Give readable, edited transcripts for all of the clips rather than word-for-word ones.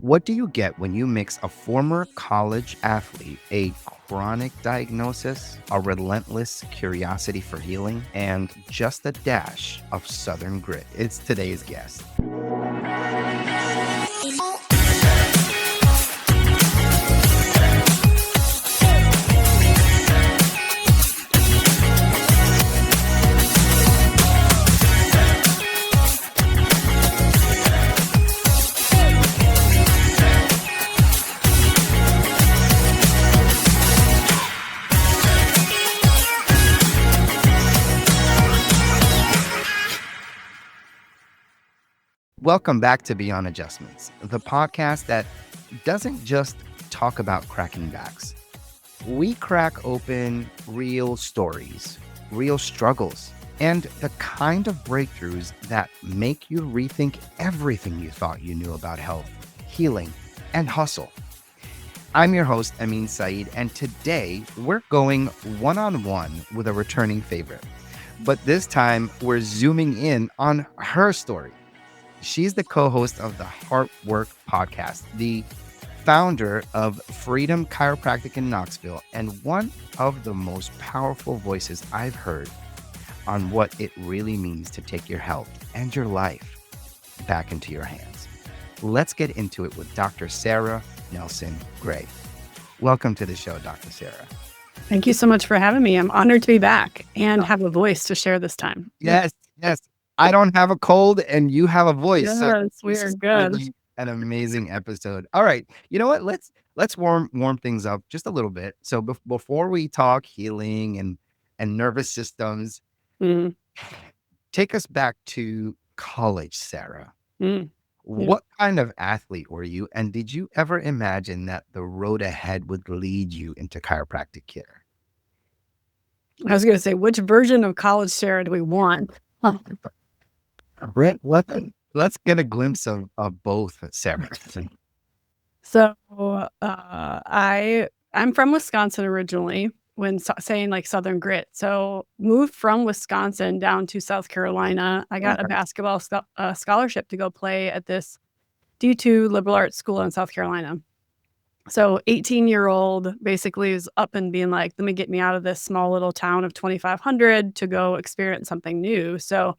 What do you get when you mix a former college athlete, a chronic diagnosis, a relentless curiosity for healing, and just a dash of Southern grit? It's today's guest. Welcome back to Beyond Adjustments, the podcast that doesn't just talk about cracking backs. We crack open real stories, real struggles, and the kind of breakthroughs that make you rethink everything you thought you knew about health, healing, and hustle. I'm your host, Amin Said, and today we're going one-on-one with a returning favorite. But this time, we're zooming in on her story. She's the co-host of the Heart Work podcast, the founder of Freedom Chiropractic in Knoxville, and one of the most powerful voices I've heard on what it really means to take your health and your life back into your hands. Let's get into it with Dr. Sarah Nelson Gray. Welcome to the show, Dr. Sarah. Thank you so much for having me. I'm honored to be back and have a voice to share this time. Yes. I don't have a cold and you have a voice. Yes, So we're good. Really an amazing episode. All right. You know what? Let's warm things up just a little bit. So before we talk healing and nervous systems, take us back to college, Sarah. What kind of athlete were you? And did you ever imagine that the road ahead would lead you into chiropractic care? I was going to say, which version of college Sarah do we want? Brett, let's get a glimpse of both, Sarah. So I'm from Wisconsin originally, when saying like Southern grit. So moved from Wisconsin down to South Carolina. I got a basketball scholarship to go play at this D2 liberal arts school in South Carolina. So 18-year-old basically is up and being like, let me get me out of this small little town of 2,500 to go experience something new. So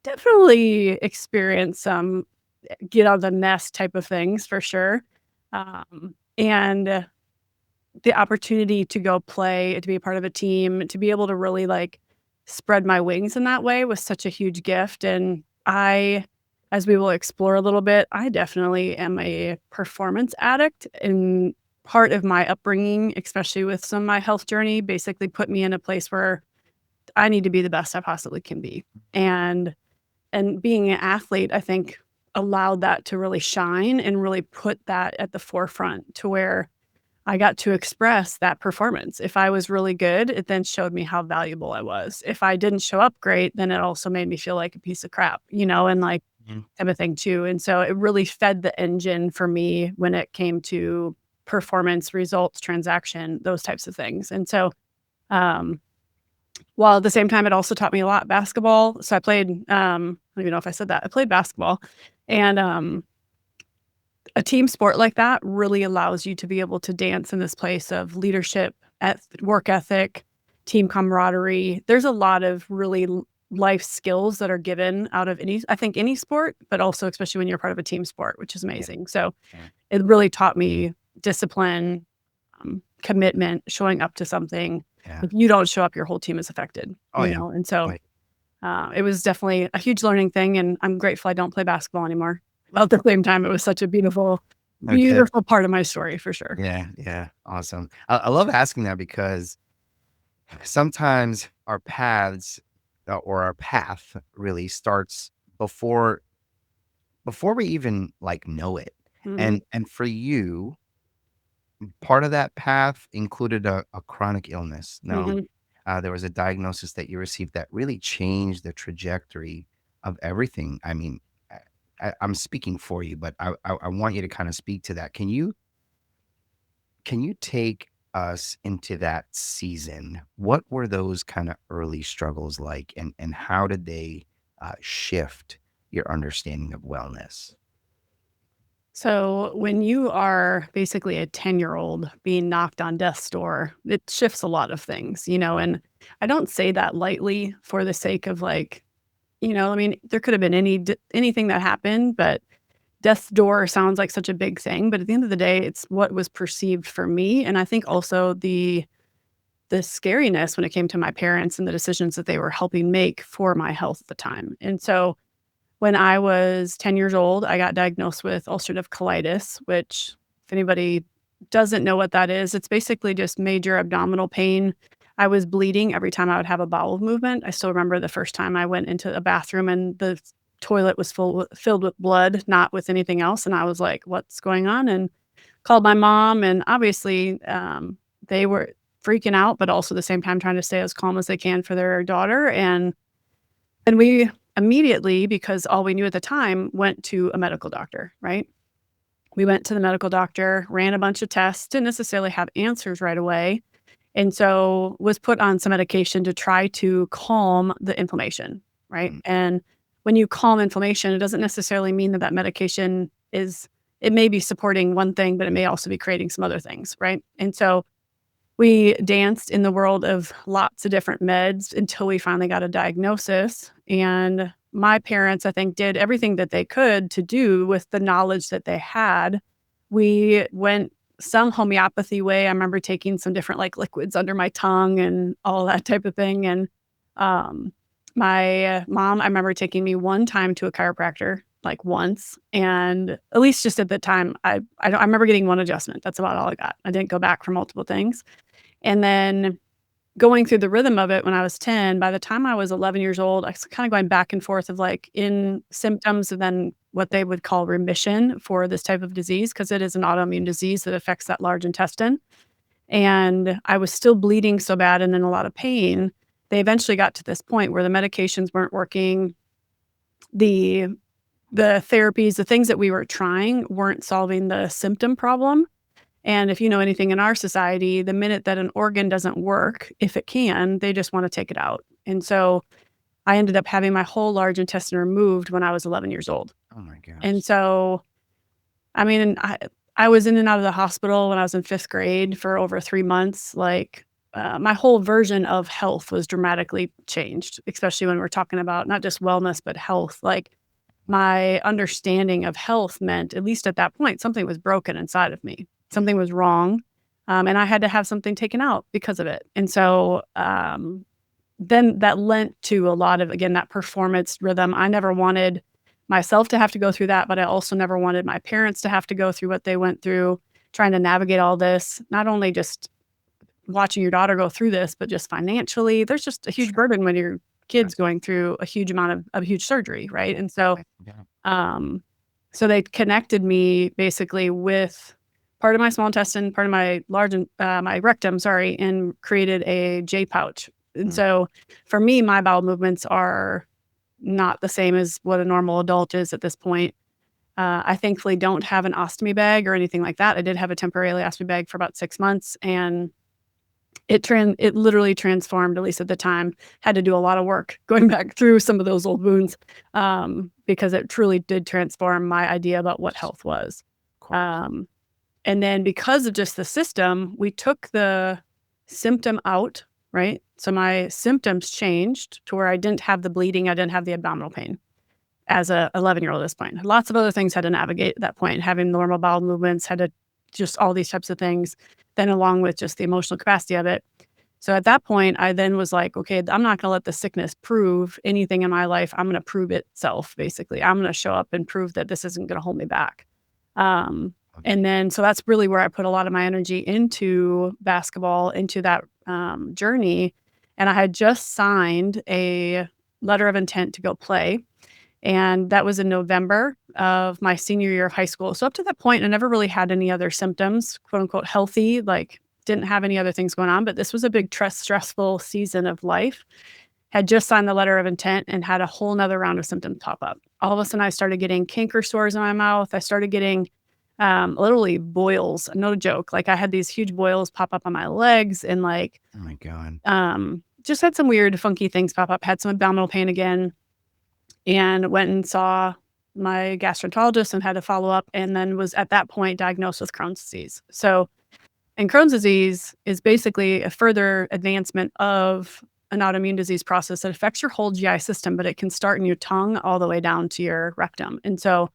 definitely experience some get out of the nest type of things for sure. And the opportunity to go play, to be a part of a team, to be able to really like spread my wings in that way was such a huge gift. And as we will explore a little bit, I definitely am a performance addict, and part of my upbringing, especially with some of my health journey, basically put me in a place where I need to be the best I possibly can be. And being an athlete, I think, allowed that to really shine and really put that at the forefront to where I got to express that performance. If I was really good, it then showed me how valuable I was. If I didn't show up great, then it also made me feel like a piece of crap, and like type of thing too. And so it really fed the engine for me when it came to performance, results, transaction, those types of things. And so, while at the same time, it also taught me a lot basketball. So I played, I don't even know if I said that. I played basketball, and a team sport like that really allows you to be able to dance in this place of leadership, work ethic, team camaraderie. There's a lot of really life skills that are given out of any sport, but also especially when you're part of a team sport, which is amazing. So it really taught me discipline, commitment, showing up to something. If you don't show up, your whole team is affected. And so it was definitely a huge learning thing, and I'm grateful I don't play basketball anymore. At the same time, it was such a beautiful part of my story for sure. Yeah. Awesome. I love asking that because sometimes our paths or our path really starts before we even like know it. And for you, part of that path included a chronic illness. Now, there was a diagnosis that you received that really changed the trajectory of everything. I mean, I'm speaking for you, but I want you to kind of speak to that. Can you take us into that season? What were those kind of early struggles like, and how did they shift your understanding of wellness? So when you are basically a 10-year-old being knocked on death's door, it shifts a lot of things, and I don't say that lightly for the sake of like, I mean, there could have been anything that happened, but death's door sounds like such a big thing, but at the end of the day, it's what was perceived for me, and I think also the scariness when it came to my parents and the decisions that they were helping make for my health at the time. And so when I was 10 years old, I got diagnosed with ulcerative colitis, which, if anybody doesn't know what that is, it's basically just major abdominal pain. I was bleeding every time I would have a bowel movement. I still remember the first time I went into a bathroom and the toilet was filled with blood, not with anything else. And I was like, what's going on? And called my mom. And obviously, they were freaking out, but also at the same time trying to stay as calm as they can for their daughter. And we immediately, because all we knew at the time, went to a medical doctor, right? We went to the medical doctor, ran a bunch of tests, didn't necessarily have answers right away. And so was put on some medication to try to calm the inflammation, right? Mm. And when you calm inflammation, it doesn't necessarily mean that medication it may be supporting one thing, but it may also be creating some other things, right? And so we danced in the world of lots of different meds until we finally got a diagnosis. And my parents, I think, did everything that they could to do with the knowledge that they had. We went some homeopathy way. I remember taking some different like liquids under my tongue and all that type of thing. And my mom, I remember taking me one time to a chiropractor, like once, and at least just at the time, I remember getting one adjustment. That's about all I got. I didn't go back for multiple things. And then going through the rhythm of it when I was 10, by the time I was 11 years old, I was kind of going back and forth of like in symptoms and then what they would call remission for this type of disease, because it is an autoimmune disease that affects that large intestine. And I was still bleeding so bad and in a lot of pain. They eventually got to this point where the medications weren't working. The therapies, the things that we were trying weren't solving the symptom problem. And if you know anything in our society, the minute that an organ doesn't work, if it can, they just want to take it out. And so I ended up having my whole large intestine removed when I was 11 years old. Oh my And gosh. so, I mean, I was in and out of the hospital when I was in 5th grade for over 3 months. Like, my whole version of health was dramatically changed, especially when we're talking about not just wellness, but health. Like, my understanding of health meant, at least at that point, something was broken inside of me. Something was wrong, and I had to have something taken out because of it. And so, then that lent to a lot of, again, that performance rhythm. I never wanted myself to have to go through that, but I also never wanted my parents to have to go through what they went through, trying to navigate all this, not only just watching your daughter go through this, but just financially. There's just a huge Sure. burden when your Right. kid's going through a huge amount of huge surgery, right? And so, Right. Yeah. um, so they connected me basically with part of my small intestine, part of my rectum, sorry, and created a J pouch. And Mm. so for me, my bowel movements are not the same as what a normal adult is at this point. I thankfully don't have an ostomy bag or anything like that. I did have a temporary ostomy bag for about 6 months, and it literally transformed, at least at the time. Had to do a lot of work going back through some of those old wounds, because it truly did transform my idea about what health was. Of course. Um, and then because of just the system, we took the symptom out, right? So my symptoms changed to where I didn't have the bleeding, I didn't have the abdominal pain as a 11-year-old at this point. Lots of other things had to navigate at that point, having normal bowel movements, had to just all these types of things, then along with just the emotional capacity of it. So at that point, I then was like, okay, I'm not going to let the sickness prove anything in my life. I'm going to prove itself, basically. I'm going to show up and prove that this isn't going to hold me back. Um, Okay. and then, so that's really where I put a lot of my energy into basketball, into that journey. And I had just signed a letter of intent to go play. And that was in November of my senior year of high school. So up to that point, I never really had any other symptoms, quote unquote, healthy, like didn't have any other things going on. But this was a big stressful season of life. Had just signed the letter of intent and had a whole nother round of symptoms pop up. All of a sudden, I started getting canker sores in my mouth. I started getting literally boils, no joke. Like I had these huge boils pop up on my legs and like Oh my God. just had some weird, funky things pop up. Had some abdominal pain again and went and saw my gastroenterologist and had to follow up, and then was at that point diagnosed with Crohn's disease. So, and Crohn's disease is basically a further advancement of an autoimmune disease process that affects your whole GI system, but it can start in your tongue all the way down to your rectum. And so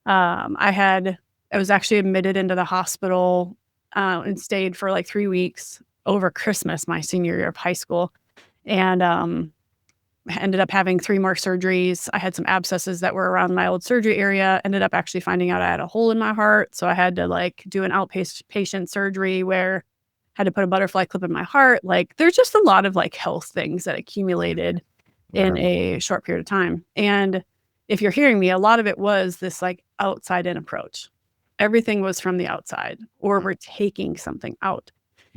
I was actually admitted into the hospital and stayed for like 3 weeks over Christmas, my senior year of high school. And ended up having 3 more surgeries. I had some abscesses that were around my old surgery area, ended up actually finding out I had a hole in my heart. So I had to like do an outpatient surgery where I had to put a butterfly clip in my heart. Like there's just a lot of like health things that accumulated in a short period of time. And if you're hearing me, a lot of it was this like outside in approach. Everything was from the outside, or we're taking something out.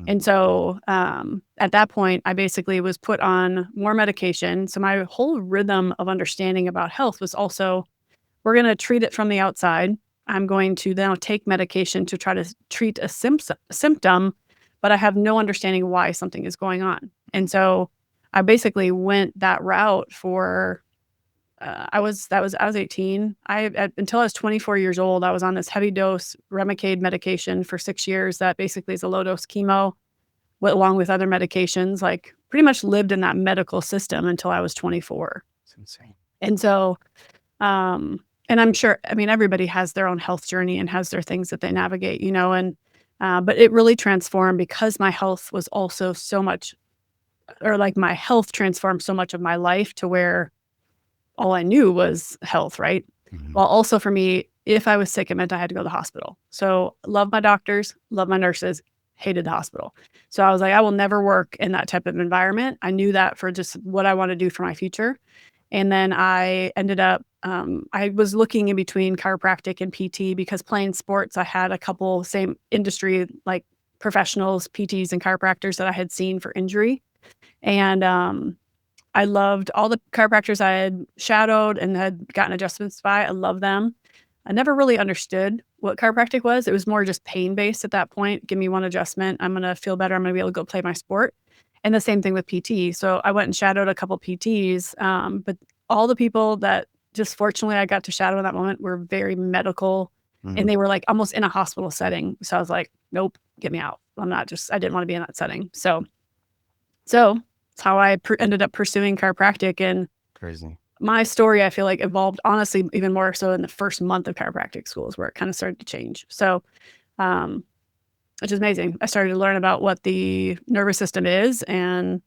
And so at that point, I basically was put on more medication. So my whole rhythm of understanding about health was also, we're going to treat it from the outside. I'm going to now take medication to try to treat a symptom, but I have no understanding why something is going on. And so I basically went that route for I was 18. Until I was 24 years old, I was on this heavy dose Remicade medication for 6 years. That basically is a low dose chemo, along with other medications. Like pretty much lived in that medical system until I was 24. It's insane. And so, and I'm sure, I mean, everybody has their own health journey and has their things that they navigate, you know. And but it really transformed because my health was also so much, or like my health transformed so much of my life to where all I knew was health, right? While also for me, if I was sick, it meant I had to go to the hospital. So love my doctors, love my nurses, hated the hospital. So I was like, I will never work in that type of environment. I knew that for just what I want to do for my future. And then I ended up, I was looking in between chiropractic and PT because playing sports, I had a couple same industry like professionals, PTs and chiropractors that I had seen for injury. And I loved all the chiropractors I had shadowed and had gotten adjustments by. I love them. I never really understood what chiropractic was. It was more just pain-based at that point. Give me one adjustment. I'm going to feel better. I'm going to be able to go play my sport. And the same thing with PT. So I went and shadowed a couple PTs. But all the people that just fortunately I got to shadow in that moment were very medical. And they were like almost in a hospital setting. So I was like, nope, get me out. I didn't want to be in that setting. So that's how I ended up pursuing chiropractic. And Crazy. My story, I feel like, evolved honestly even more so in the first month of chiropractic school is where it kind of started to change. So, which is amazing. I started to learn about what the nervous system is and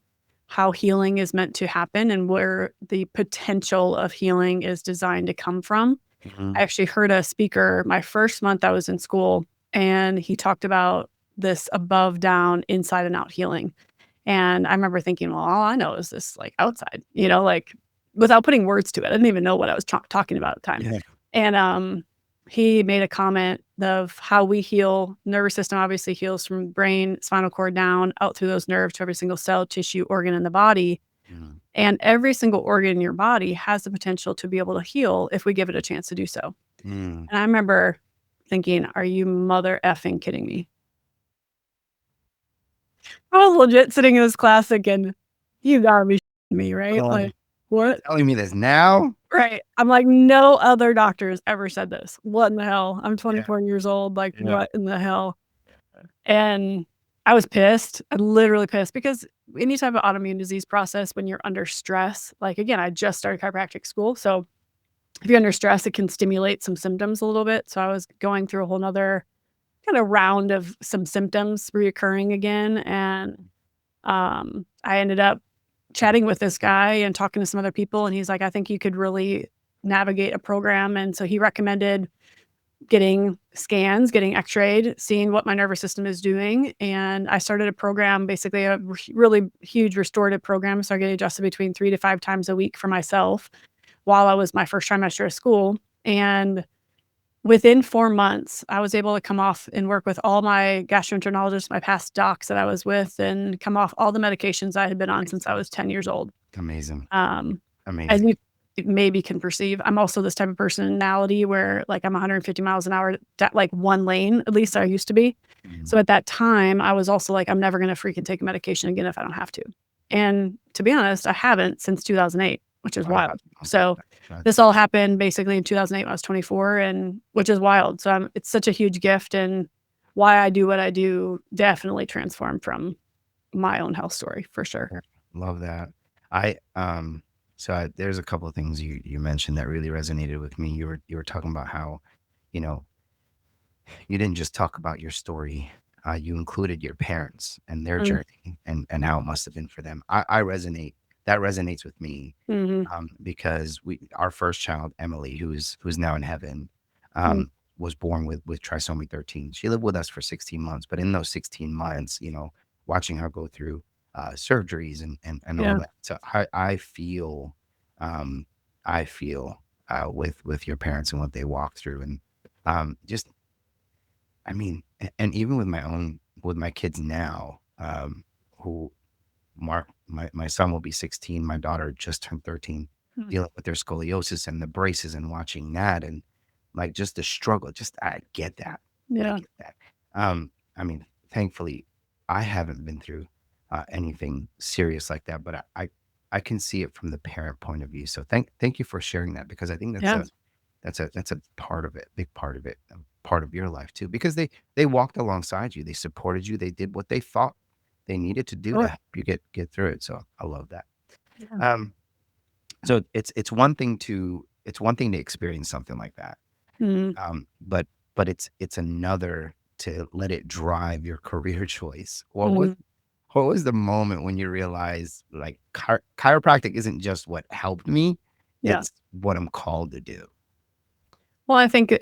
how healing is meant to happen and where the potential of healing is designed to come from. I actually heard a speaker my first month I was in school, and he talked about this above, down, inside and out healing. And I remember thinking, well, all I know is this like outside, you know, like without putting words to it. I didn't even know what I was talking about at the time. Yeah. And he made a comment of how we heal. Nervous system obviously heals from brain, spinal cord down, out through those nerves to every single cell, tissue, organ in the body. And every single organ in your body has the potential to be able to heal if we give it a chance to do so. And I remember thinking, are you mother effing kidding me? I was legit sitting in this class thinking, you gotta be shitting me, right? Like, what? Telling me this now? Right. I'm like, no other doctors ever said this. What in the hell? I'm 24 years old. Like, what in the hell? And I was pissed. I'm literally pissed because any type of autoimmune disease process, when you're under stress, like, again, I just started chiropractic school. So if you're under stress, it can stimulate some symptoms a little bit. So I was going through a whole nother kind of round of some symptoms reoccurring again. And I ended up chatting with this guy and talking to some other people. And he's like, I think you could really navigate a program. And so he recommended getting scans, getting x-rayed, seeing what my nervous system is doing. And I started a program, basically a really huge restorative program. So I get adjusted between 3 to 5 times a week for myself while I was my first trimester of school. And within 4 months, I was able to come off and work with all my gastroenterologists, my past docs that I was with, and come off all the medications I had been on since I was 10 years old. Amazing. Amazing. As you maybe can perceive, I'm also this type of personality where like I'm 150 miles an hour, like one lane, at least I used to be. So at that time, I was also like, I'm never going to freaking take a medication again if I don't have to. And to be honest, I haven't since 2008. which is Wow. wild. Okay. So That's this all happened basically in 2008 when I was 24, and which is wild. So it's such a huge gift, and why I do what I do definitely transformed from my own health story for sure. yeah, love that. I there's a couple of things you mentioned that really resonated with me. You were talking about how, you know, you didn't just talk about your story. You included your parents and their Mm, journey and how it must have been for them. I resonate. That resonates with me, mhm, because our first child, Emily, who's now in heaven, mm, was born with trisomy 13. She lived with us for 16 months, but in those 16 months, watching her go through surgeries and all yeah, that. So um, I feel with your parents and what they walked through, and just I mean, and even with my kids now, who my son will be 16, my daughter just turned 13, mm, dealing with their scoliosis and the braces and watching that and like just the struggle. Just I get that. I yeah, get that. I mean, thankfully, I haven't been through anything serious like that, but I can see it from the parent point of view. So thank you for sharing that, because I think yeah, that's a part of it, big part of it, part of your life too, because they walked alongside you, they supported you, they did what they thought they needed to do to sure, help you get through it. So I love that. yeah, Um, so it's one thing to experience something like that, mhm, but it's another to let it drive your career choice. mhm, What was the moment when you realized like chiropractic isn't just what helped me, yeah. it's what I'm called to do? Well, I think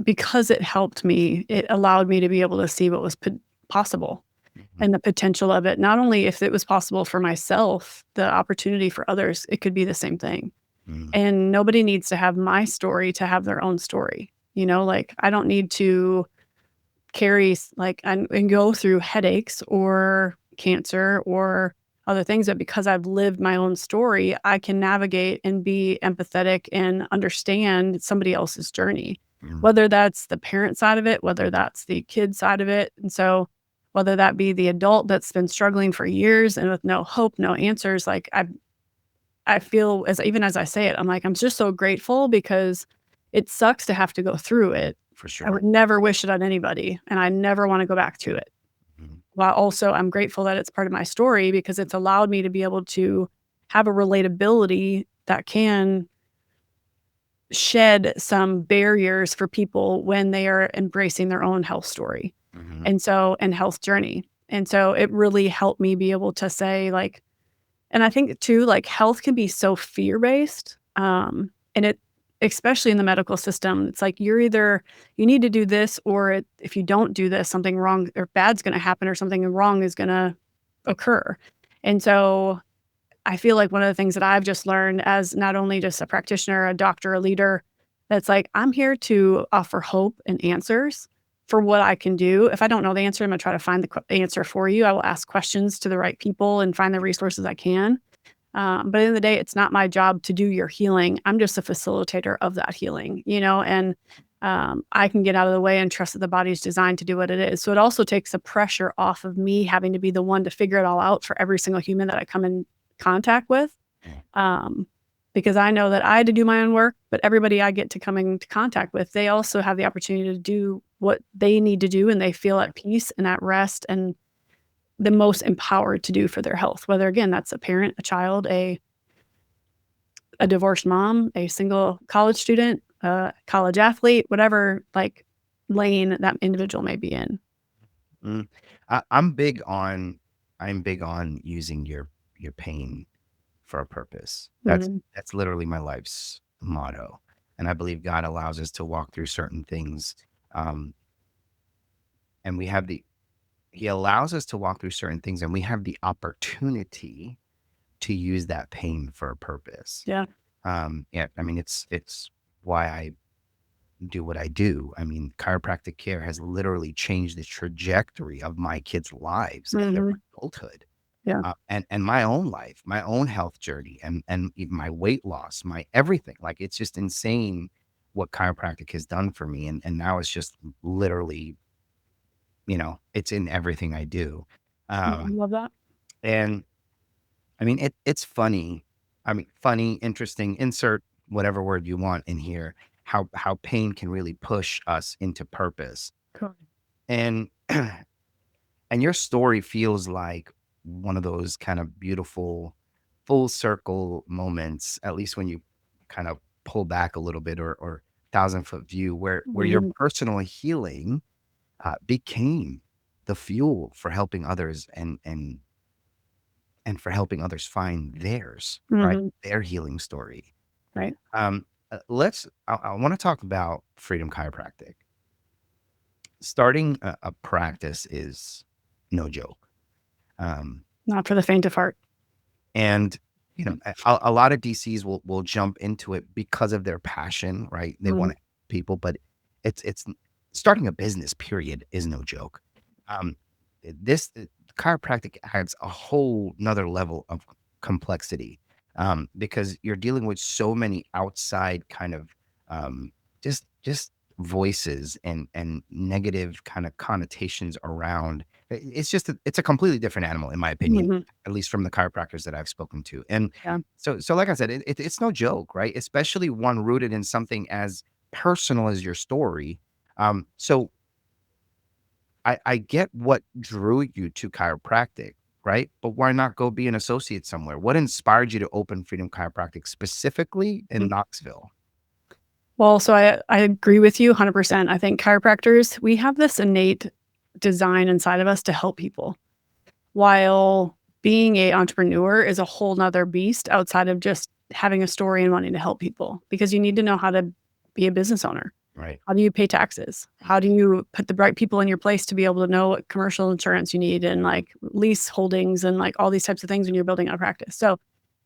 because it helped me, it allowed me to be able to see what was possible Mhm. and the potential of it. Not only if it was possible for myself, the opportunity for others, it could be the same thing. Mm, And nobody needs to have my story to have their own story. Like I don't need to carry and go through headaches or cancer or other things, but because I've lived my own story, I can navigate and be empathetic and understand somebody else's journey, mm, whether that's the parent side of it, whether that's the kid side of it. And so whether that be the adult that's been struggling for years and with no hope, no answers, like I feel as I say it, I'm like, I'm just so grateful because it sucks to have to go through it. for I sure. would never wish it on anybody, and I never wanna go back to it. Mhm. While also I'm grateful that it's part of my story because it's allowed me to be able to have a relatability that can shed some barriers for people when they are embracing their own health story, Mhm. and health journey. And so it really helped me be able to say, like, and I think too, like, health can be so fear-based, and it especially in the medical system, it's like you need to do this, or if you don't do this, something wrong or bad's gonna happen or something wrong is gonna occur. And so, I feel like one of the things that I've just learned as not only just a practitioner, a doctor, a leader, that's like, I'm here to offer hope and answers for what I can do. If I don't know the answer, I'm gonna try to find the answer for you. I will ask questions to the right people and find the resources I can. But at the end of the day, it's not my job to do your healing. I'm just a facilitator of that healing, and I can get out of the way and trust that the body's designed to do what it is. So it also takes the pressure off of me having to be the one to figure it all out for every single human that I come in contact with. Yeah. Um, because I know that I had to do my own work, but everybody I get to come into contact with, they also have the opportunity to do what they need to do and they feel at peace and at rest and the most empowered to do for their health. Whether again, that's a parent, a child, a divorced mom, a single college student, a college athlete, whatever like lane that individual may be in. Mm. I'm big on using your pain for a purpose. That's Mhm. that's literally my life's motto, and I believe God allows us to walk through certain things, um, and He allows us to walk through certain things, and we have the opportunity to use that pain for a purpose. Yeah. Yeah, I mean, it's why I do what I do. I mean, chiropractic care has literally changed the trajectory of my kids' lives and their Mhm. adulthood, Yeah. and my own life, my own health journey, and even my weight loss, my everything. Like it's just insane what chiropractic has done for me, and now it's just literally, it's in everything I do. Yeah, I Um, love that. and I mean, it's funny. I mean, funny, interesting, insert whatever word you want in here, how pain can really push us into purpose. Cool. And and your story feels like one of those kind of beautiful full circle moments, at least when you kind of pull back a little bit, or thousand foot view, where your Mhm. personal healing became the fuel for helping others, and for helping others find theirs, right? Mhm. Their healing story. Right. I want to talk about Freedom Chiropractic. Starting a practice is no joke. Um, Not for the faint of heart. and a lot of DCs will jump into it because of their passion, right? They want Mhm. to help people, but it's starting a business, period, is no joke. Um, this chiropractic adds a whole nother level of complexity, because you're dealing with so many outside kind of, just voices and negative kind of connotations around. It's just it's a completely different animal, in my opinion, Mhm. at least from the chiropractors that I've spoken to. And Yeah. so like I said, it's no joke, right? Especially one rooted in something as personal as your story. So I get what drew you to chiropractic, right? But why not go be an associate somewhere? What inspired you to open Freedom Chiropractic specifically in Mhm. Knoxville? Well, so I agree with you 100%. I think chiropractors, we have this innate design inside of us to help people, while being a entrepreneur is a whole nother beast outside of just having a story and wanting to help people, because you need to know how to be a business owner. Right. How do you pay taxes? How do you put the right people in your place to be able to know what commercial insurance you need, and like lease holdings and like all these types of things when you're building out a practice? So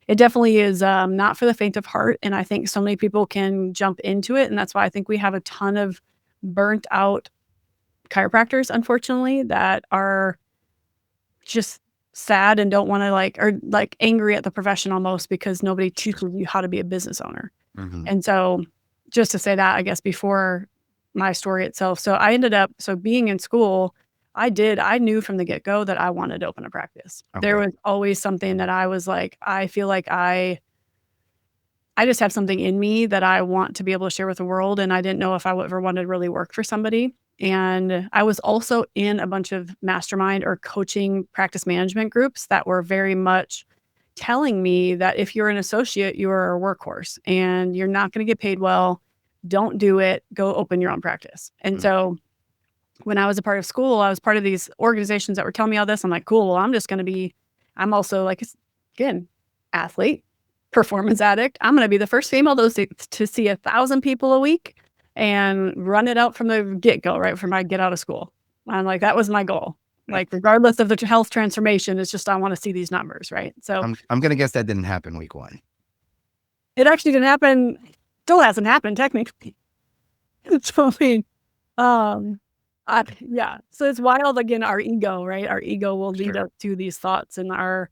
it definitely is not for the faint of heart. And I think so many people can jump into it. And that's why I think we have a ton of burnt out chiropractors, unfortunately, that are just sad and don't want to like, or like angry at the profession almost because nobody Sure. teaches you how to be a business owner. Hmm. And so just to say that, I guess, before my story itself. So I ended up, so being in school, I knew from the get-go that I wanted to open a practice. There Okay. was always something that I was like, I feel like I just have something in me that I want to be able to share with the world, and I didn't know if I would ever wanted to really work for somebody. And I was also in a bunch of mastermind or coaching practice management groups that were very much telling me that if you're an associate, you're a workhorse and you're not gonna get paid well. Don't do it. Go open your own practice. And Mm. so when I was a part of school, I was part of these organizations that were telling me all this. I'm like, cool, well, I'm also like, again, athlete, performance addict. I'm going to be the first female to see 1,000 people a week and run it out from the get go, right from I get out of school. I'm like, that was my goal. Like, regardless of the health transformation, it's just, I want to see these numbers, right? So I'm gonna guess that didn't happen week one. it actually didn't happen. Still hasn't happened technically. So I mean, Um, yeah. So it's wild again, our ego, right? Our ego will lead Sure. us to these thoughts and our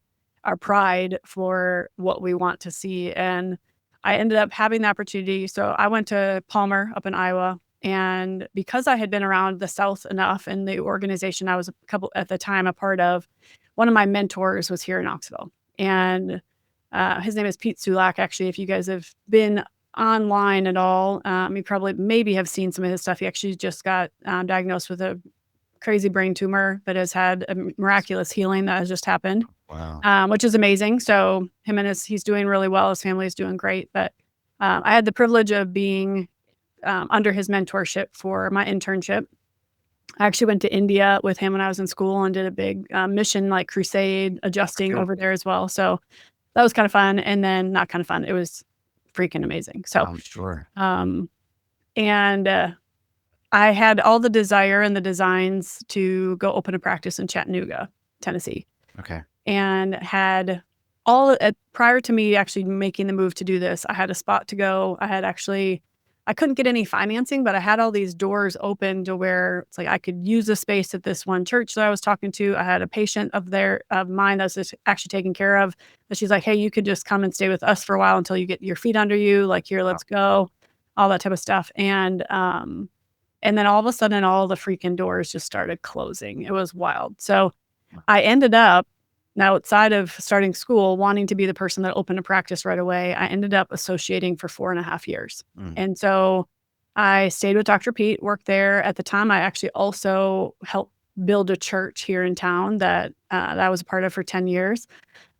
pride for what we want to see. And I ended up having the opportunity. So I went to Palmer up in Iowa. And because I had been around the South enough and the organization I was a couple at the time a part of, one of my mentors was here in Knoxville. And his name is Pete Sulak. Actually, if you guys have been online at all, you probably maybe have seen some of his stuff. He actually just got diagnosed with a crazy brain tumor that has had a miraculous healing that has just happened, Wow. which is amazing. So he's doing really well. His family is doing great. But I had the privilege of being under his mentorship for my internship. I actually went to India with him when I was in school and did a big mission like crusade adjusting over Beautiful. there as well. So that was kind of fun. And then not kind of fun. It was freaking amazing. So, I'm sure. um, and I had all the desire and the designs to go open a practice in Chattanooga, Tennessee, Okay. and had prior to me actually making the move to do this, I had a spot to go. I couldn't get any financing, but I had all these doors open to where it's like I could use the space at this one church that I was talking to. I had a patient of mine that was just actually taken care of. But she's like, hey, you could just come and stay with us for a while until you get your feet under you. Like, here, Wow. let's go, all that type of stuff. And then all of a sudden, all the freaking doors just started closing. It was wild. So I ended up Now, outside of starting school, wanting to be the person that opened a practice right away, I ended up associating for 4.5 years. And so I stayed with Dr. Pete, worked there. At the time, I actually also helped build a church here in town that I was a part of for 10 years.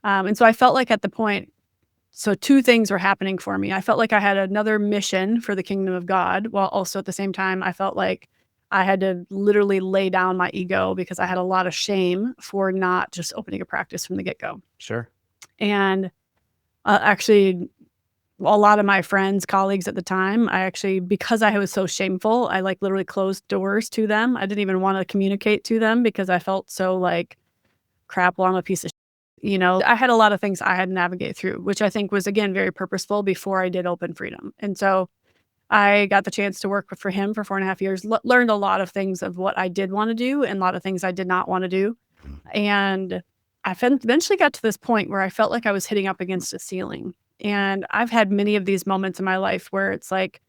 And so I felt like at the point, so two things were happening for me. I felt like I had another mission for the kingdom of God, while also at the same time, I felt like I had to literally lay down my ego because I had a lot of shame for not just opening a practice from the get-go. Sure. And actually, a lot of my friends, colleagues at the time, because I was so shameful, I like literally closed doors to them. I didn't even want to communicate to them because I felt so like, crap, well, I'm a piece of I had a lot of things I had to navigate through, which I think was, again, very purposeful before I did open Freedom. And so I got the chance to work for him for 4.5 years, learned a lot of things of what I did want to do and a lot of things I did not want to do. And I eventually got to this point where I felt like I was hitting up against a ceiling. And I've had many of these moments in my life where it's like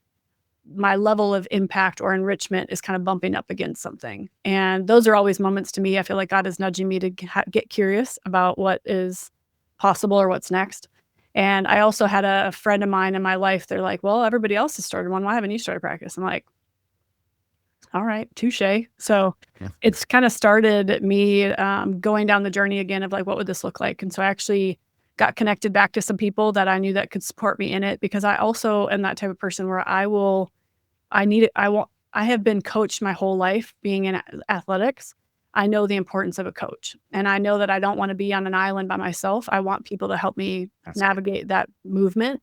my level of impact or enrichment is kind of bumping up against something. And those are always moments to me. I feel like God is nudging me to get curious about what is possible or what's next. And I also had a friend of mine in my life. They're like, well, everybody else has started one. Why haven't you started practice? I'm like, all right, touche. So it's kind of started me going down the journey again of like, what would this look like? And so I actually got connected back to some people that I knew that could support me in it, because I also am that type of person where I have been coached my whole life being in athletics. I know the importance of a coach, and I know that I don't want to be on an island by myself. I want people to help me navigate that movement.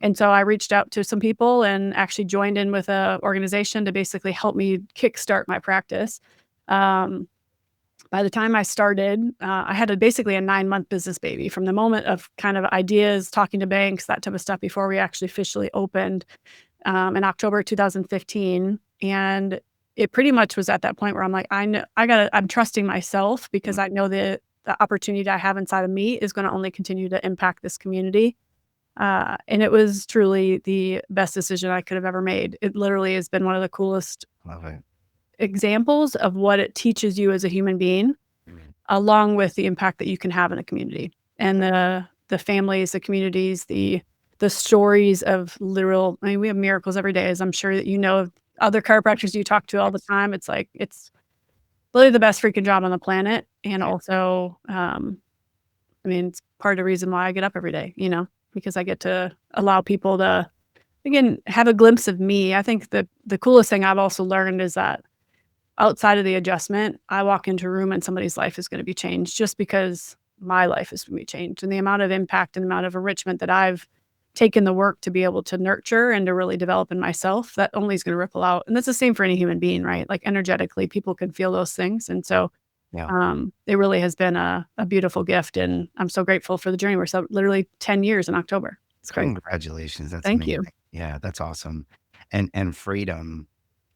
And so I reached out to some people and actually joined in with an organization to basically help me kickstart my practice. By the time I started, I had basically a 9-month business baby from the moment of kind of ideas, talking to banks, that type of stuff, before we actually officially opened in October 2015. And it pretty much was at that point where I'm like, I'm trusting myself, because I know the opportunity I have inside of me is going to only continue to impact this community. And it was truly the best decision I could have ever made. It literally has been one of the coolest examples of what it teaches you as a human being, along with the impact that you can have in a community, and the families, the communities, the stories of literal. I mean, we have miracles every day, as I'm sure that of other chiropractors you talk to all the time. It's like, it's really the best freaking job on the planet. And also, I mean, it's part of the reason why I get up every day, because I get to allow people to, again, have a glimpse of me. I think the coolest thing I've also learned is that outside of the adjustment, I walk into a room and somebody's life is going to be changed, just because my life is going to be changed. And the amount of impact and the amount of enrichment that I've taken the work to be able to nurture and to really develop in myself, that only is going to ripple out. And that's the same for any human being, right? Like, energetically, people can feel those things. And so it really has been a beautiful gift. And I'm so grateful for the journey. We're literally 10 years in October. It's great. Congratulations. That's Thank amazing. you. Yeah, that's awesome. And Freedom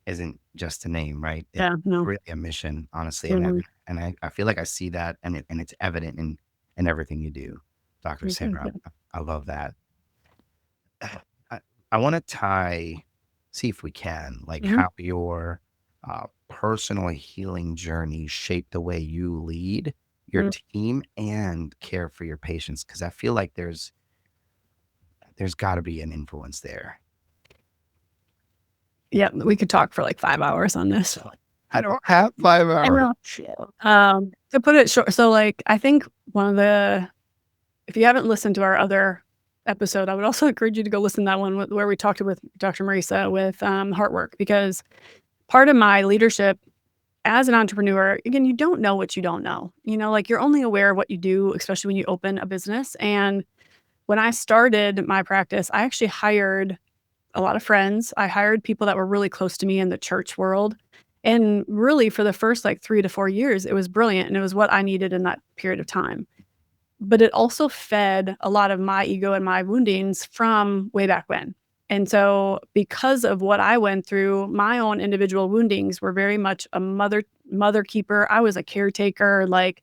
isn't just a name, right? It's No. really a mission, honestly. Mhm. And I feel like I see that, and it's evident in everything you do, Dr. Sarah. I love that. I want to see if we can, like, how your personal healing journey shaped the way you lead your team and care for your patients, because I feel like there's got to be an influence there. Yeah, we could talk for like 5 hours on this. I don't have 5 hours. To put it short, so like, I think if you haven't listened to our other episode, I would also encourage you to go listen to that one where we talked with Dr. Marisa with Heartwork, because part of my leadership as an entrepreneur, again, you don't know what you don't know. Like, you're only aware of what you do, especially when you open a business. And when I started my practice, I actually hired a lot of friends. I hired people that were really close to me in the church world. And really, for the first like 3 to 4 years, it was brilliant. And it was what I needed in that period of time. But it also fed a lot of my ego and my woundings from way back when. And so, because of what I went through, my own individual woundings were very much a mother keeper. I was a caretaker. Like,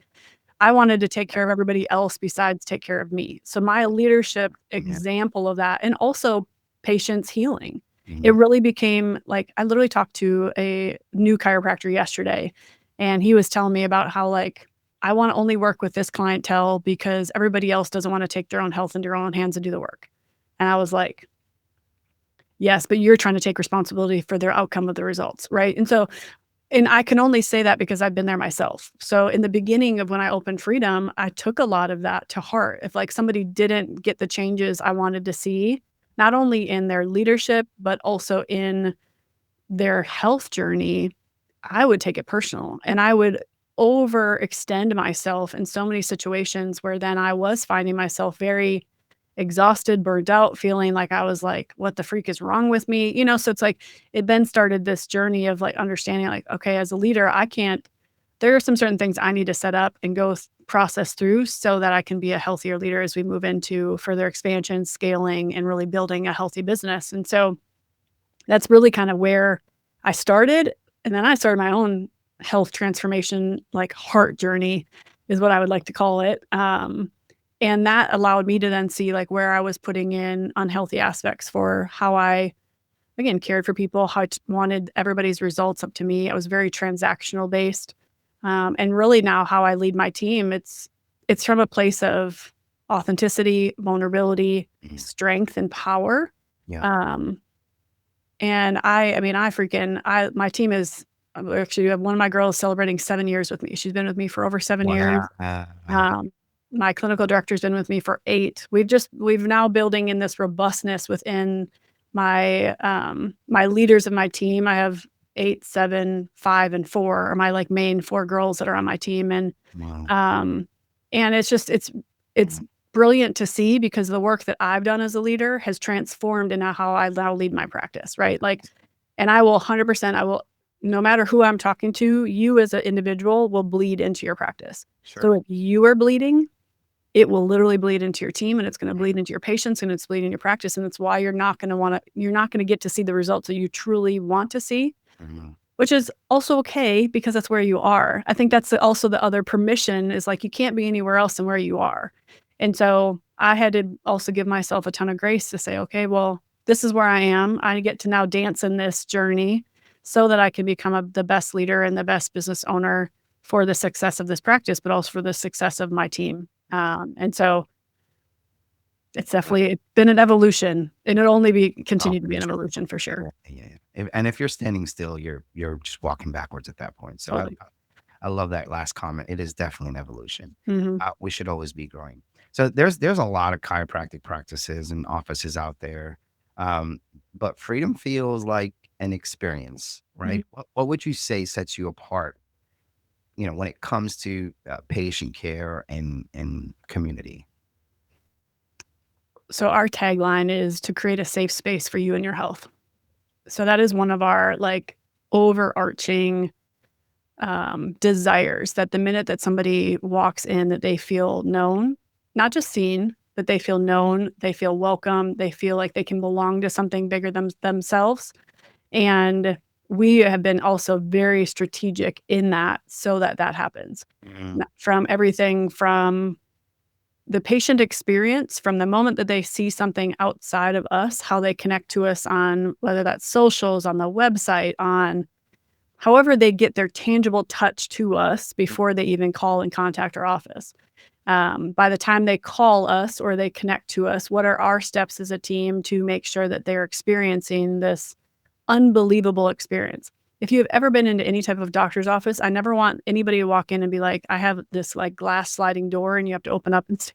I wanted to take care of everybody else besides take care of me. So my leadership example of that, and also patients healing, it really became like, I literally talked to a new chiropractor yesterday, and he was telling me about how, like, I want to only work with this clientele because everybody else doesn't want to take their own health into their own hands and do the work. And I was like, yes, but you're trying to take responsibility for their outcome of the results, right? And I can only say that because I've been there myself. So in the beginning of when I opened Freedom, I took a lot of that to heart. If like somebody didn't get the changes I wanted to see, not only in their leadership, but also in their health journey, I would take it personal and I would overextend myself in so many situations where then I was finding myself very exhausted, burnt out, feeling like I was like, what the freak is wrong with me? So it's like it then started this journey of like understanding like, okay, as a leader, there are some certain things I need to set up and go process through so that I can be a healthier leader as we move into further expansion, scaling, and really building a healthy business. And so that's really kind of where I started. And then I started my own health transformation, like heart journey is what I would like to call it. And that allowed me to then see like where I was putting in unhealthy aspects for how I, again, cared for people, how I wanted everybody's results up to me. I was very transactional based. And really now how I lead my team, it's from a place of authenticity, vulnerability, strength, and power. Yeah. And my team is actually one of my girls celebrating 7 years with me. She's been with me for over 7 years. My clinical director's been with me for 8. We've now building in this robustness within my my leaders of my team. I have 8, 7, 5, and 4 are my like main 4 girls that are on my team. And Wow. and it's brilliant to see because the work that I've done as a leader has transformed into how I now lead my practice, right? Like, and I will 100%, no matter who I'm talking to, you as an individual will bleed into your practice. Sure. So if you are bleeding, it will literally bleed into your team and it's going to bleed into your patients and it's bleeding into your practice. And that's why you're not going to get to see the results that you truly want to see, which is also okay because that's where you are. I think that's also the other permission is like, you can't be anywhere else than where you are. And so I had to also give myself a ton of grace to say, okay, well, this is where I am. I get to now dance in this journey so that I can become the best leader and the best business owner for the success of this practice, but also for the success of my team. And so it's definitely been an evolution and it'll only continue to be an evolution for sure. Yeah. And if you're standing still, you're just walking backwards at that point. So Totally. I love that last comment. It is definitely an evolution. Mhm. We should always be growing. So there's a lot of chiropractic practices and offices out there. But Freedom feels like an experience, right? What would you say sets you apart, when it comes to patient care and community? So our tagline is to create a safe space for you and your health. So that is one of our like overarching desires, that the minute that somebody walks in, that they feel known, not just seen, but they feel known, they feel welcome, they feel like they can belong to something bigger than themselves. And we have been also very strategic in that so that happens. From everything from the patient experience, from the moment that they see something outside of us, how they connect to us on whether that's socials, on the website, on however they get their tangible touch to us before they even call and contact our office. By the time they call us or they connect to us, what are our steps as a team to make sure that they're experiencing this unbelievable experience? If you have ever been into any type of doctor's office, I never want anybody to walk in and be like, I have this like glass sliding door and you have to open up and see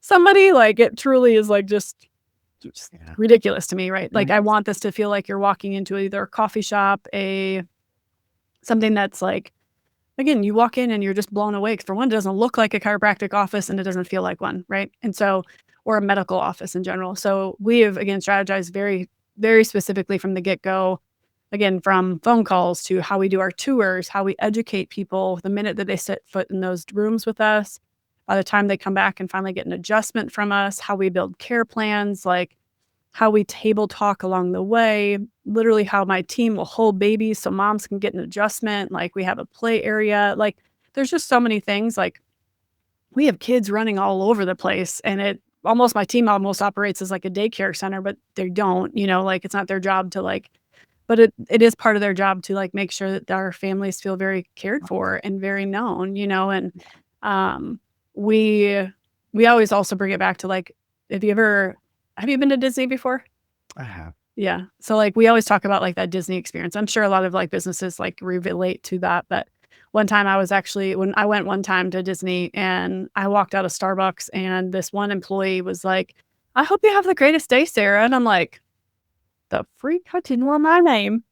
somebody. Like it truly is like just ridiculous to me, right? Like I want this to feel like you're walking into either a coffee shop, something that's like, again, you walk in and you're just blown away. For one, it doesn't look like a chiropractic office and it doesn't feel like one, right? And so, or a medical office in general. So we have, again, strategized very, very specifically from the get-go, again, from phone calls to how we do our tours, how we educate people the minute that they set foot in those rooms with us, by the time they come back and finally get an adjustment from us, how we build care plans, like how we table talk along the way, literally how my team will hold babies so moms can get an adjustment. Like we have a play area. Like there's just so many things. Like we have kids running all over the place and my team almost operates as like a daycare center, but they don't, like it's not their job to like, but it is part of their job to like make sure that our families feel very cared for and very known, and We always also bring it back to like, have you been to Disney before? I have. Yeah. So like we always talk about like that Disney experience. I'm sure a lot of like businesses like relate to that. But when I went one time to Disney and I walked out of Starbucks and this one employee was like, I hope you have the greatest day, Sarah. And I'm like, the freak, I didn't want my name.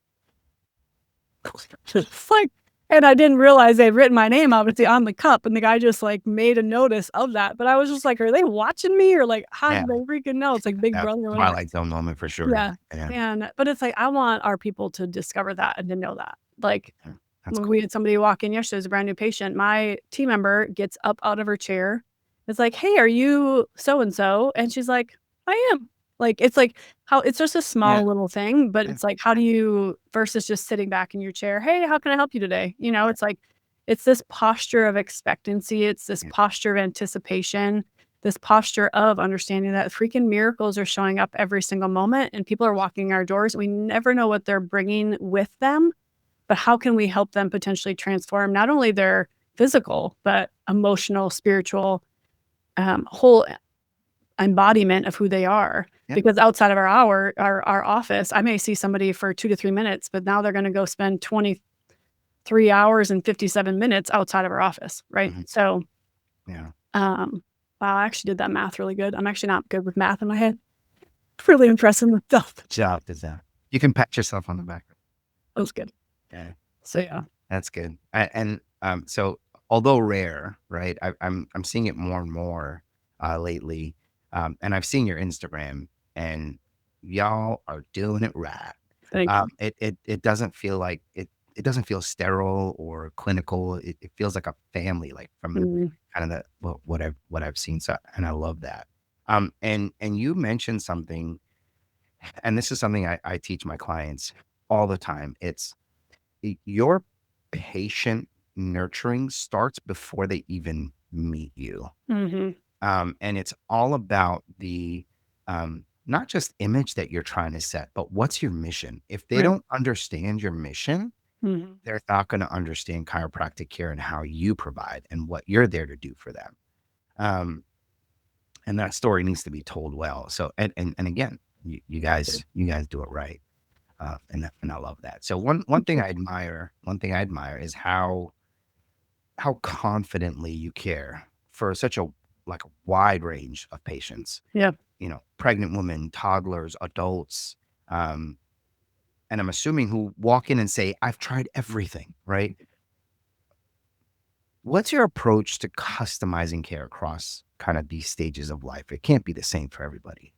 It's like, and I didn't realize they'd written my name obviously on the cup, and the guy just like made a notice of that. But I was just like, are they watching me or like how Yeah. did they freaking know? It's like Big That Brother or whatever. Twilight Zone moment for sure. Yeah. Yeah. And but it's like I want our people to discover that and to know that. Like Yeah. That's when cool. we had somebody walk in yesterday as a brand new patient, my team member gets up out of her chair. It's like, hey, are you so and so? And she's like, I am. Like it's like how it's just a Yeah. small little thing, but Yeah. it's like how do you versus just sitting back in your chair, hey, how can I help you today? It's like it's this posture of expectancy, it's this Yeah. posture of anticipation, this posture of understanding that freaking miracles are showing up every single moment and people are walking our doors. We never know what they're bringing with them, but how can we help them potentially transform not only their physical, but emotional, spiritual, whole embodiment of who they are. Yeah. Because outside of our office, I may see somebody for 2 to 3 minutes, but now they're going to go spend 23 hours and 57 minutes outside of our office, right? Mhm. So, Yeah. wow, I actually did that math really good. I'm actually not good with math in my head. Really impressing myself. Job to that. You can pat yourself on the back. That was good. Yeah. So yeah. That's good. And so although rare, right? I'm seeing it more and more lately. And I've seen your Instagram, and y'all are doing it right. Thank you. It doesn't feel like it doesn't feel sterile or clinical. It feels like a family, like from Mhm. kind of what I've seen. So, and I love that. And you mentioned something, and this is something I teach my clients all the time. It's your patient nurturing starts before they even meet you. Mhm. And it's all about the not just image that you're trying to set, but what's your mission? If they Right. don't understand your mission, Mhm. they're not going to understand chiropractic care and how you provide and what you're there to do for them. Um, and that story needs to be told well. So, and again, you guys do it right. And I love that. So one thing I admire is how confidently you care for such a like a wide range of patients. Yeah. Pregnant women, toddlers, adults, and I'm assuming who walk in and say, "I've tried everything." Right? What's your approach to customizing care across kind of these stages of life? It can't be the same for everybody.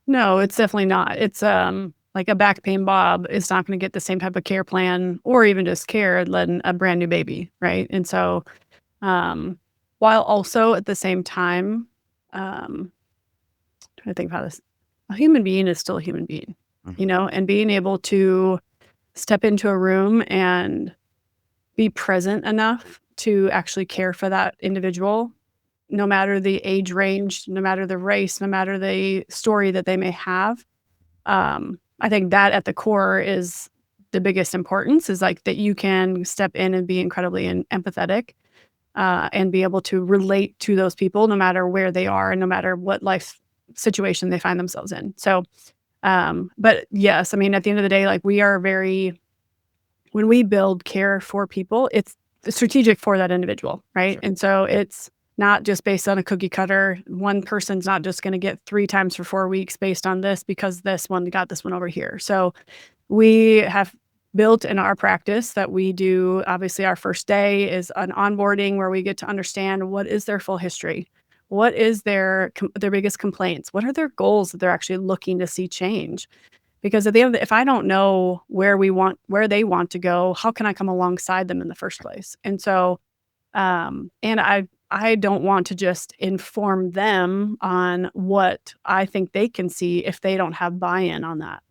No, it's definitely not. It's, like a back pain Bob is not gonna get the same type of care plan or even just care than a brand new baby, right? And so, um, while also at the same time, um, trying to think about this, a human being is still a human being, Mhm. and being able to step into a room and be present enough to actually care for that individual, no matter the age range, no matter the race, no matter the story that they may have. I think that at the core is the biggest importance is like that you can step in and be incredibly empathetic and be able to relate to those people no matter where they are and no matter what life situation they find themselves in. So, but yes, I mean, at the end of the day, like when we build care for people, it's strategic for that individual, right? Sure. And so it's not just based on a cookie cutter. One person's not just going to get 3 times for 4 weeks based on this because this one got this one over here. So we have built in our practice that we do. Obviously, our first day is an onboarding where we get to understand what is their full history, what is their biggest complaints, what are their goals that they're actually looking to see change. Because at the end of if I don't know where they want to go, how can I come alongside them in the first place? And so, and I don't want to just inform them on what I think they can see if they don't have buy-in on that.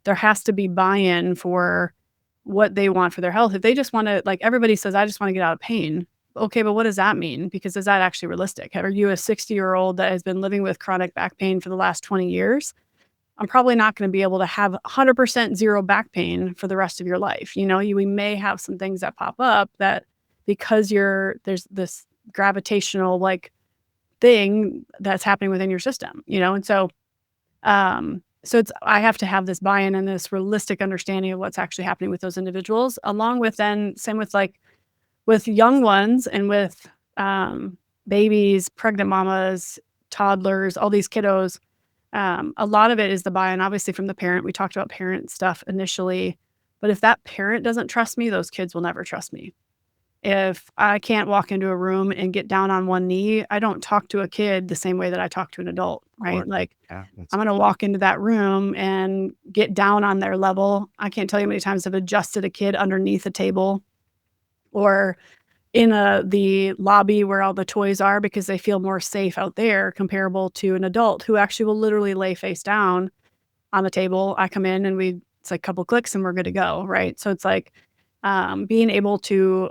There has to be buy-in for what they want for their health. If they just want to, like everybody says, I just want to get out of pain. Okay, but what does that mean? Because is that actually realistic? Are you a 60-year-old that has been living with chronic back pain for the last 20 years? I'm probably not going to be able to have 100% zero back pain for the rest of your life. We may have some things that pop up that because there's this gravitational like thing that's happening within your system, and so I have to have this buy-in and this realistic understanding of what's actually happening with those individuals, along with then same with like with young ones and with babies, pregnant mamas, toddlers, all these kiddos. A lot of it is the buy-in, obviously from the parent. We talked about parent stuff initially, but if that parent doesn't trust me, those kids will never trust me. If I can't walk into a room and get down on one knee, I don't talk to a kid the same way that I talk to an adult, right? Or Like yeah, I'm going to walk into that room and get down on their level. I can't tell you how many times I've adjusted a kid underneath a table or in the lobby where all the toys are because they feel more safe out there comparable to an adult who actually will literally lay face down on the table. I come in and it's like a couple clicks and we're good to go, right? So it's like being able to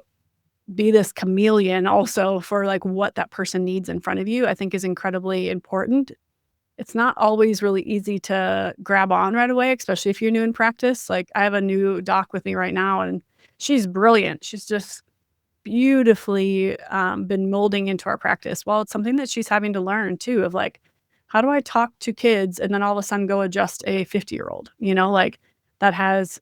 be this chameleon also for like what that person needs in front of you, I think is incredibly important. It's not always really easy to grab on right away, especially if you're new in practice. Like I have a new doc with me right now and she's brilliant. She's just beautifully been molding into our practice. Well, it's something that she's having to learn too of like, how do I talk to kids and then all of a sudden go adjust a 50-year-old, like that has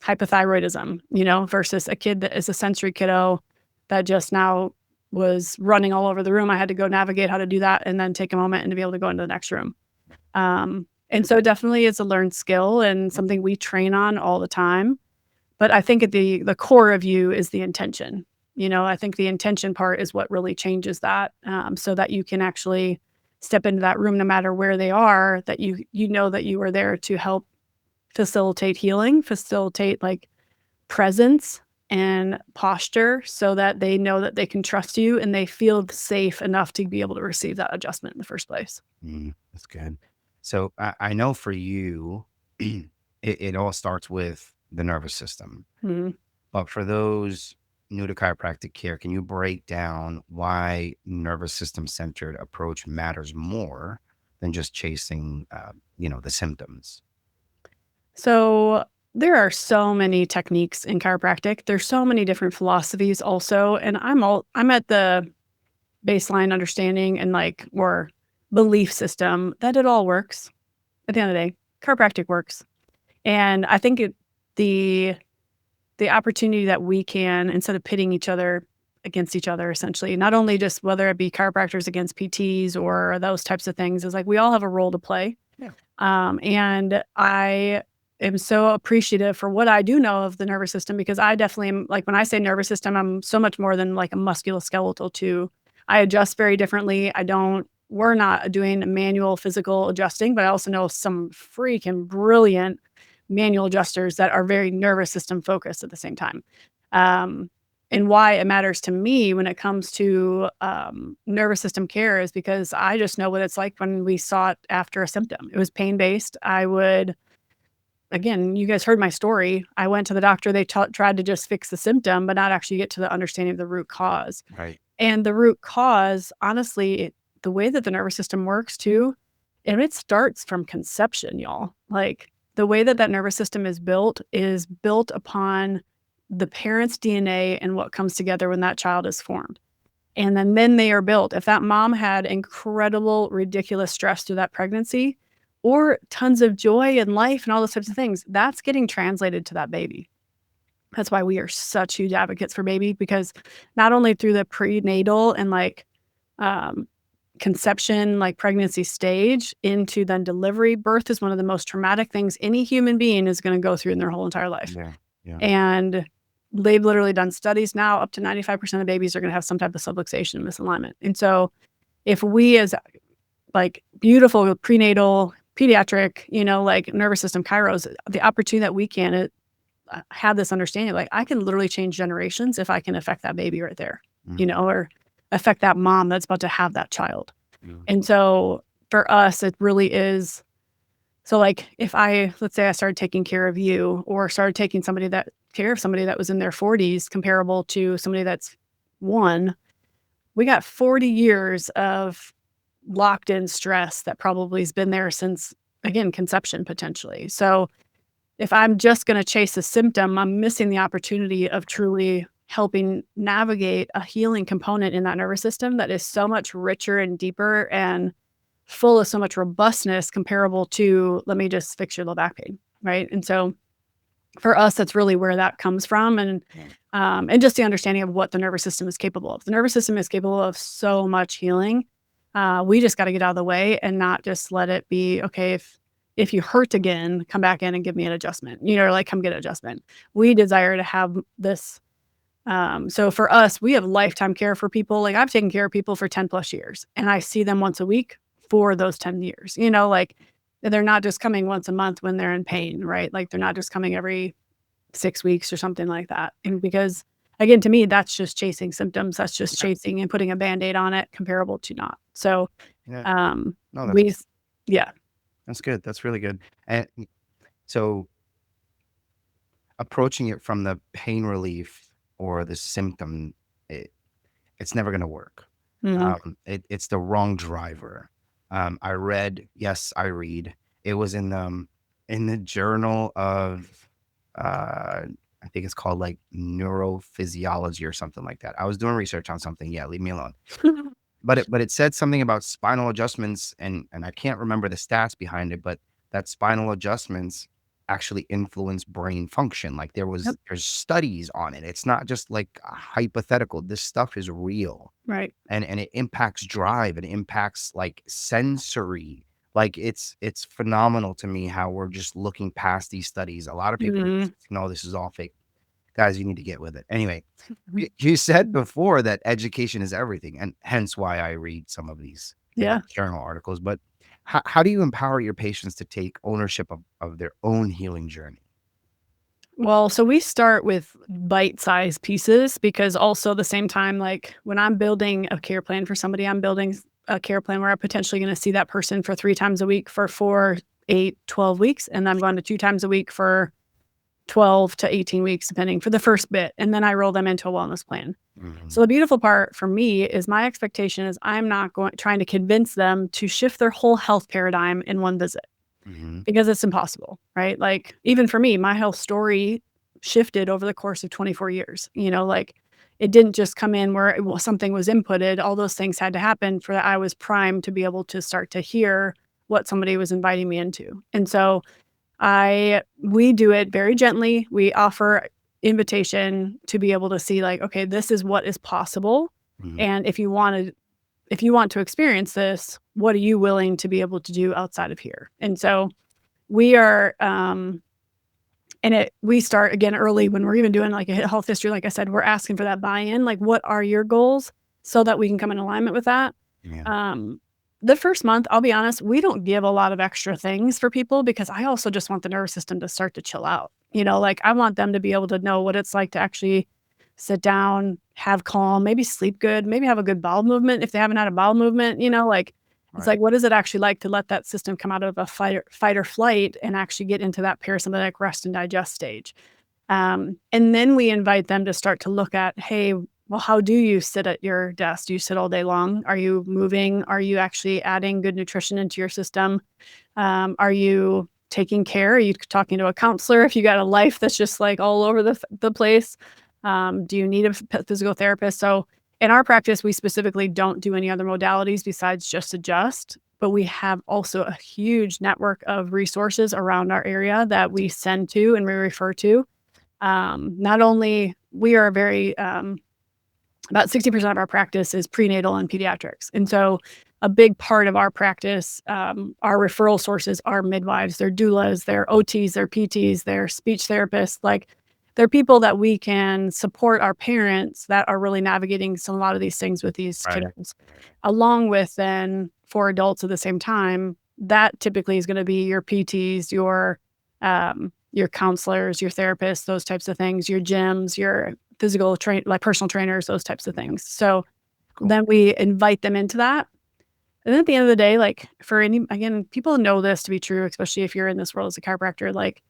hypothyroidism, versus a kid that is a sensory kiddo that just now was running all over the room. I had to go navigate how to do that and then take a moment and to be able to go into the next room. And so definitely it's a learned skill and something we train on all the time. But I think at the core of you is the intention. I think the intention part is what really changes that, so that you can actually step into that room no matter where they are, that you know that you are there to help facilitate healing, facilitate like presence and posture so that they know that they can trust you and they feel safe enough to be able to receive that adjustment in the first place. That's good. So I know for you, it all starts with the nervous system. Mhm. But for those new to chiropractic care, can you break down why nervous system centered approach matters more than just chasing, the symptoms? So there are so many techniques in chiropractic. There's so many different philosophies also, and I'm at the baseline understanding and like or belief system that it all works. At the end of the day, chiropractic works. And I think the opportunity that we can, instead of pitting each other against each other, essentially, not only just whether it be chiropractors against PTs or those types of things, is like we all have a role to play. Yeah. And I am so appreciative for what I do know of the nervous system because I definitely am like when I say nervous system, I'm so much more than like a musculoskeletal too. I adjust very differently. We're not doing manual physical adjusting, but I also know some freaking brilliant manual adjusters that are very nervous system focused at the same time. And why it matters to me when it comes to nervous system care is because I just know what it's like when we sought after a symptom. It was pain-based. Again, you guys heard my story. I went to the doctor. They tried to just fix the symptom, but not actually get to the understanding of the root cause. Right. And the root cause, honestly, the way that the nervous system works too, and it starts from conception, y'all. Like the way that nervous system is built upon the parent's DNA and what comes together when that child is formed. And then they are built. If that mom had incredible, ridiculous stress through that pregnancy or tons of joy and life and all those types of things, that's getting translated to that baby. That's why we are such huge advocates for baby, because not only through the prenatal and like conception, like pregnancy stage into then delivery, birth is one of the most traumatic things any human being is going to go through in their whole entire life. Yeah. Yeah. And they've literally done studies now, up to 95% of babies are going to have some type of subluxation misalignment. And so if we as like beautiful prenatal, pediatric, like nervous system chiros, the opportunity that we can have this understanding, like I can literally change generations if I can affect that baby right there, or affect that mom that's about to have that child. And so for us, it really is. So like if let's say I started taking care of you or started taking care of somebody that was in their 40s comparable to somebody that's one, we got 40 years of locked in stress that probably has been there since, again, conception potentially. So if I'm just going to chase a symptom, I'm missing the opportunity of truly helping navigate a healing component in that nervous system that is so much richer and deeper and full of so much robustness comparable to, let me just fix your low back pain, right? And so for us, that's really where that comes from. And just the understanding of what the nervous system is capable of. The nervous system is capable of so much healing. We just got to get out of the way and not just let it be, okay, if you hurt again, come back in and give me an adjustment, or like come get an adjustment. We desire to have this. So for us, we have lifetime care for people. Like I've taken care of people for 10 plus years and I see them once a week for those 10 years, like they're not just coming once a month when they're in pain, right? Like they're not just coming every 6 weeks or something like that. And because again, to me, that's just chasing symptoms. That's just chasing and putting a Band-Aid on it comparable to not. So, Yeah. No, yeah. That's good. That's really good. And so approaching it from the pain relief or the symptom, it's never going to work. It's the wrong driver. I read, yes, I read. It was in the journal of, I think it's called like neurophysiology or something like that. I was doing research on something. Yeah, leave me alone. But it said something about spinal adjustments, and I can't remember the stats behind it, but that spinal adjustments actually influence brain function. Like there's studies on it. It's not just like hypothetical. This stuff is real. Right. And it impacts drive. It impacts like sensory. Like it's phenomenal to me how we're just looking past these studies. A lot of people know this is all fake. Guys, you need to get with it. Anyway, you said before that education is everything, and hence why I read some of these journal articles. But how do you empower your patients to take ownership of their own healing journey? Well, so we start with bite-sized pieces because also at the same time, like when I'm building a care plan for somebody, I'm building a care plan where I'm potentially going to see that person for 3 times a week for 4, 8, 12 weeks. And I'm going to 2 times a week for 12 to 18 weeks, depending for the first bit. And then I roll them into a wellness plan. So the beautiful part for me is my expectation is I'm not trying to convince them to shift their whole health paradigm in one visit because it's impossible, right? Like even for me, my health story shifted over the course of 24 years, like it didn't just come in where something was inputted. All those things had to happen for that I was primed to be able to start to hear what somebody was inviting me into. And so we do it very gently. We offer invitation to be able to see like, okay, this is what is possible. And if you want to experience this, what are you willing to be able to do outside of here? And so we are, we start again early when we're even doing like a health history. Like I said, we're asking for that buy-in, like what are your goals so that we can come in alignment with that. The first month, I'll be honest, we don't give a lot of extra things for people because I also just want the nervous system to start to chill out. Like I want them to be able to know what it's like to actually sit down, have calm, maybe sleep good, maybe have a good bowel movement if they haven't had a bowel movement, like it's like, what is it actually like to let that system come out of a fight or flight and actually get into that parasympathetic rest and digest stage? And then we invite them to start to look at, hey, well, how do you sit at your desk? Do you sit all day long? Are you moving? Are you actually adding good nutrition into your system? Are you taking care? Are you talking to a counselor if you got a life that's just like all over the place? Do you need a physical therapist? So in our practice, we specifically don't do any other modalities besides just adjust, but we have also a huge network of resources around our area that we send to and we refer to. Not only we are very, about 60% of our practice is prenatal and pediatrics. And so a big part of our practice, our referral sources are midwives, they're doulas, they're OTs, they're PTs, they're speech therapists. Like they're people that we can support our parents that are really navigating a lot of these things with these kiddos. Along with then for adults at the same time, that typically is going to be your PTs, your counselors, your therapists, those types of things, your gyms, your physical like personal trainers, those types of things. So then we invite them into that. And then at the end of the day, like again, people know this to be true, especially if you're in this world as a chiropractor, like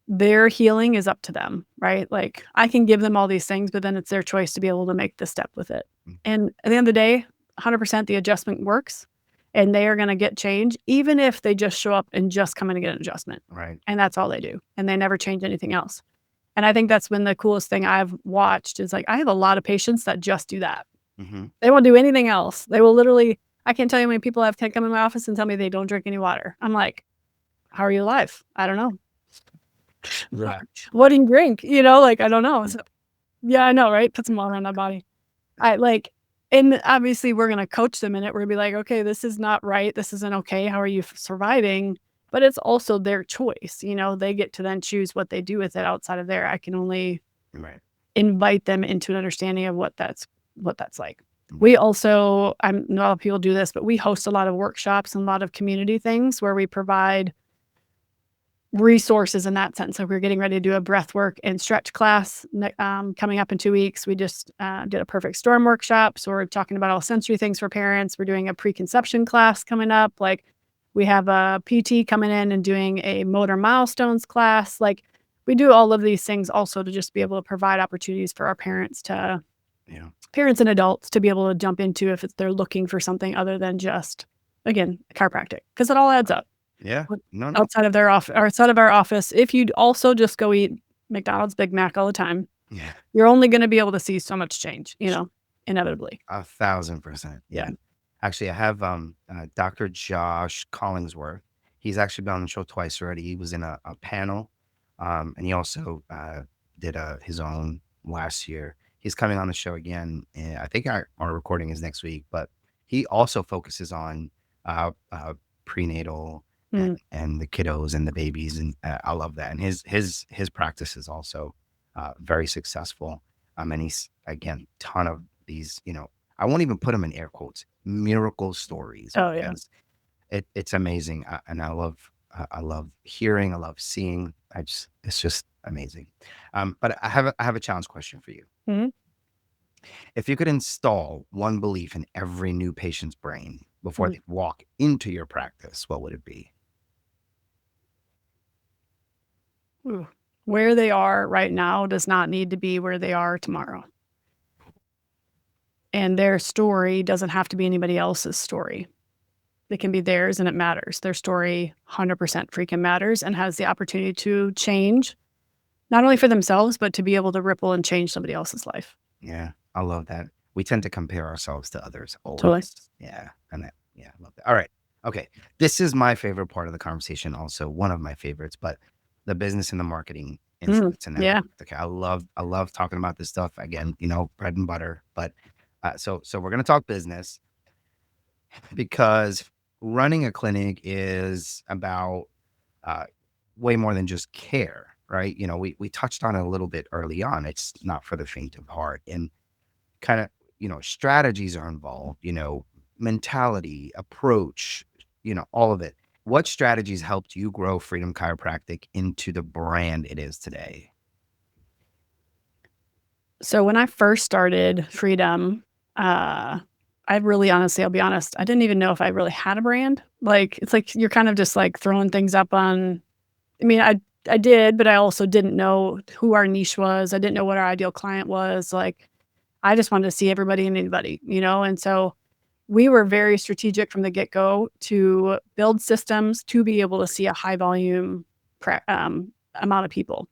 their healing is up to them, right? Like I can give them all these things, but then it's their choice to be able to make the step with it. And at the end of the day, 100% the adjustment works and they are going to get change, even if they just show up and just come in and get an adjustment. Right. And that's all they do. And they never change anything else. And I think that's been the coolest thing I've watched is like, I have a lot of patients that just do that. They won't do anything else. They will literally, I can't tell you how many people have come in my office and tell me they don't drink any water. I'm like, how are you alive? I don't know. Right. What do you drink? Like, I don't know. So, yeah, I know, right? Put some water on that body. And obviously we're going to coach them in it. We're going to be like, okay, this is not right. This isn't okay. How are you surviving? But it's also their choice. They get to then choose what they do with it outside of there. I can only invite them into an understanding of what that's like. We also, I know a lot of people do this, but we host a lot of workshops and a lot of community things where we provide resources in that sense. So we're getting ready to do a breath work and stretch class coming up in 2 weeks. We just did a perfect storm workshop. So we're talking about all sensory things for parents. We're doing a preconception class coming up. Like we have a PT coming in and doing a motor milestones class. Like we do all of these things also to just be able to provide opportunities for our parents parents and adults to be able to jump into if they're looking for something other than just, again, chiropractic, because it all adds up. Yeah. No. Outside of their office, or outside of our office, if you'd also just go eat McDonald's Big Mac all the time, you're only going to be able to see so much change, inevitably. 1,000%. Yeah. Actually, I have Dr. Josh Collingsworth. He's actually been on the show twice already. He was in a panel, and he also did his own last year. He's coming on the show again. And I think our recording is next week, but he also focuses on prenatal and the kiddos and the babies, and I love that. And his practice is also very successful. And he's, again, ton of these, I won't even put them in air quotes, miracle stories. Oh yeah, it's amazing, and I love hearing, I love seeing. It's just amazing. But I have a challenge question for you. If you could install one belief in every new patient's brain before they walk into your practice, what would it be? Where they are right now does not need to be where they are tomorrow. And their story doesn't have to be anybody else's story. It can be theirs, and it matters. Their story 100% freaking matters and has the opportunity to change, not only for themselves, but to be able to ripple and change somebody else's life. Yeah, I love that. We tend to compare ourselves to others always. Totally. Yeah, and I love that. All right. Okay. This is my favorite part of the conversation, also one of my favorites, but the business and the marketing insights and everything. Okay. I love talking about this stuff. Again, bread and butter. But so we're gonna talk business, because running a clinic is about way more than just care, right? We touched on it a little bit early on. It's not for the faint of heart, and kind of, strategies are involved, mentality, approach, all of it. What strategies helped you grow Freedom Chiropractic into the brand it is today? So when I first started Freedom, I really honestly, I'll be honest, I didn't even know if I really had a brand. Like, it's like you're kind of just like throwing things up on, I mean, I did, but I also didn't know who our niche was. I didn't know what our ideal client was. Like, I just wanted to see everybody and anybody, and so we were very strategic from the get-go to build systems to be able to see a high volume amount of people.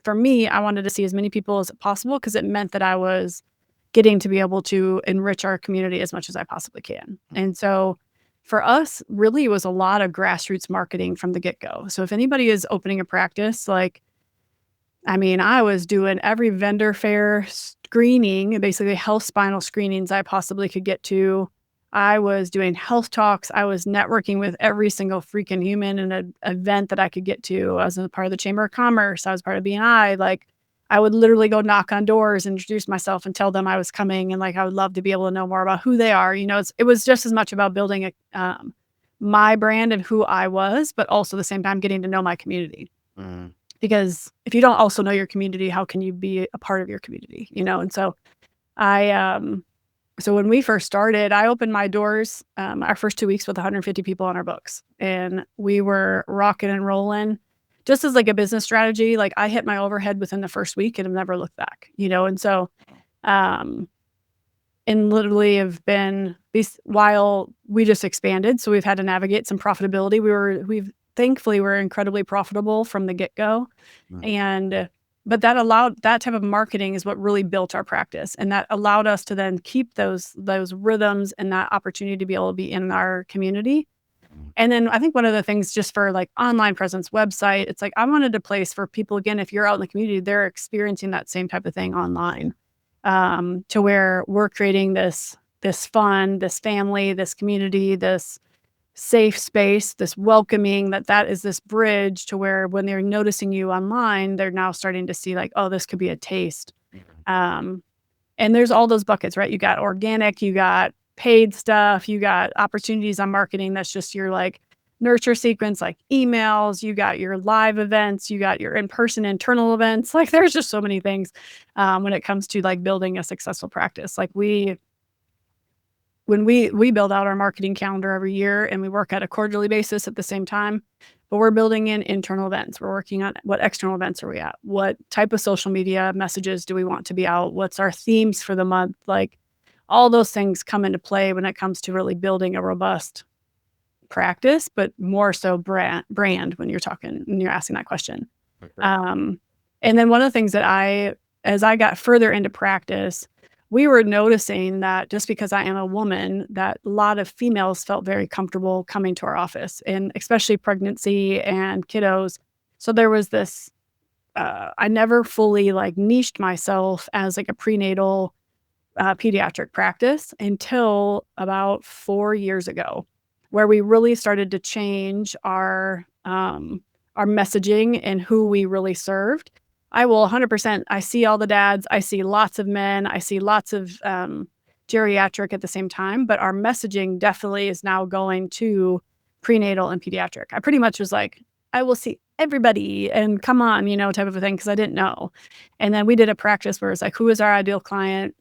For me, I wanted to see as many people as possible because it meant that I was getting to be able to enrich our community as much as I possibly can. And so for us, really, it was a lot of grassroots marketing from the get-go. So if anybody is opening a practice, I was doing every vendor fair screening, basically health spinal screenings I possibly could get to. I was doing health talks. I was networking with every single freaking human in an event that I could get to. I was a part of the Chamber of Commerce. I was part of BNI. I would literally go knock on doors, introduce myself, and tell them I was coming, and I would love to be able to know more about who they are. It was just as much about building my brand and who I was, but also at the same time getting to know my community. Because if you don't also know your community, how can you be a part of your community? And so so when we first started, I opened my doors our first 2 weeks with 150 people on our books, and we were rocking and rolling. Just as a business strategy, I hit my overhead within the first week and have never looked back, and so, and literally have been, while we just expanded, so we've had to navigate some profitability. Thankfully, we're incredibly profitable from the get-go. And But that type of marketing is what really built our practice, and that allowed us to then keep those rhythms and that opportunity to be able to be in our community. And then I think one of the things just for like online presence, website, it's like I wanted a place for people, again, if you're out in the community, they're experiencing that same type of thing online, to where we're creating this fun, this family, this community, this safe space, this welcoming, that is this bridge to where when they're noticing you online, they're now starting to see like, oh, this could be a taste. Um, and there's all those buckets, right? You got organic, you got paid stuff, you got opportunities on marketing. That's just your like nurture sequence, like emails, you got your live events, you got your in-person internal events. Like there's just so many things when it comes to like building a successful practice. Like when we build out our marketing calendar every year and we work at a quarterly basis at the same time, but we're building in internal events. We're working on what external events are we at? What type of social media messages do we want to be out? What's our themes for the month? Like all those things come into play when it comes to really building a robust practice, but more so brand when you're asking that question. Um, and then one of the things that as I got further into practice, we were noticing that just because I am a woman, that a lot of females felt very comfortable coming to our office, and especially pregnancy and kiddos. So there was this, I never fully like niched myself as like a prenatal pediatric practice until about 4 years ago, where we really started to change our messaging and who we really served. I will 100%. I see all the dads. I see lots of men. I see lots of geriatric at the same time. But our messaging definitely is now going to prenatal and pediatric. I pretty much was like, I will see everybody and come on, type of a thing, because I didn't know. And then we did a practice where it's like, who is our ideal client?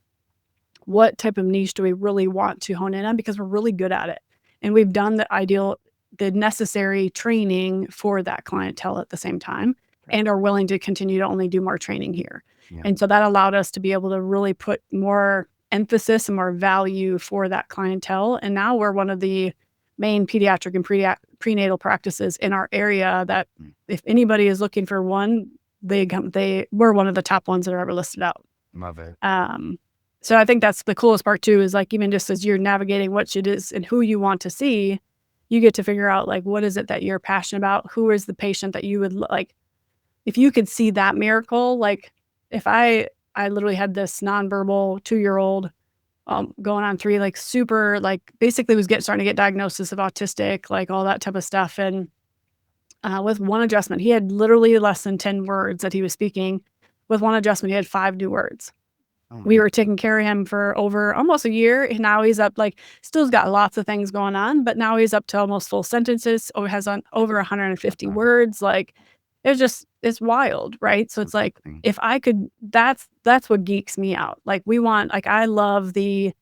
What type of niche do we really want to hone in on? Because we're really good at it. And we've done the necessary training for that clientele at the same time, and are willing to continue to only do more training here. Yeah. And so that allowed us to be able to really put more emphasis and more value for that clientele. And now we're one of the main pediatric and prenatal practices in our area that if anybody is looking for one, we're one of the top ones that are ever listed out. Love it. So I think that's the coolest part too, is like, even just as you're navigating what it is and who you want to see, you get to figure out like, what is it that you're passionate about? Who is the patient that you would like? If you could see that miracle, like if I literally had this nonverbal 2-year-old going on 3, like super, like basically was starting to get diagnosis of autistic, like all that type of stuff. And with one adjustment, he had literally less than 10 words that he was speaking. With one adjustment, he had 5 new words. We were taking care of him for over almost a year. And now he's up, like, still's got lots of things going on, but now he's up to almost full sentences, or has over 150 words. Like, it's wild, right? So it's like, if I could, that's what geeks me out. Like, I love the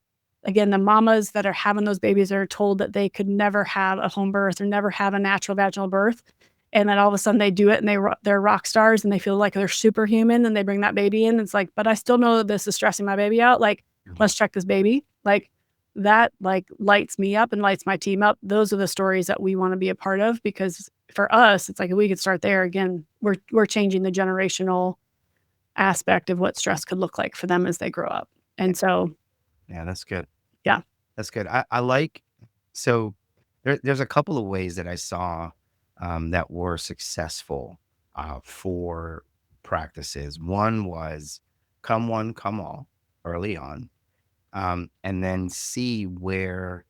mamas that are having those babies that are told that they could never have a home birth or never have a natural vaginal birth. And then all of a sudden they do it and they're rock stars and they feel like they're superhuman, and they bring that baby in. It's like, but I still know that this is stressing my baby out. Like, let's check this baby. Like, that like lights me up and lights my team up. Those are the stories that we want to be a part of, because for us, it's like, if we could start there again, we're changing the generational aspect of what stress could look like for them as they grow up. And so, yeah, that's good. Yeah, that's good. I like, so there's a couple of ways that I saw that were successful for practices. One was come one, come all early on, and then see where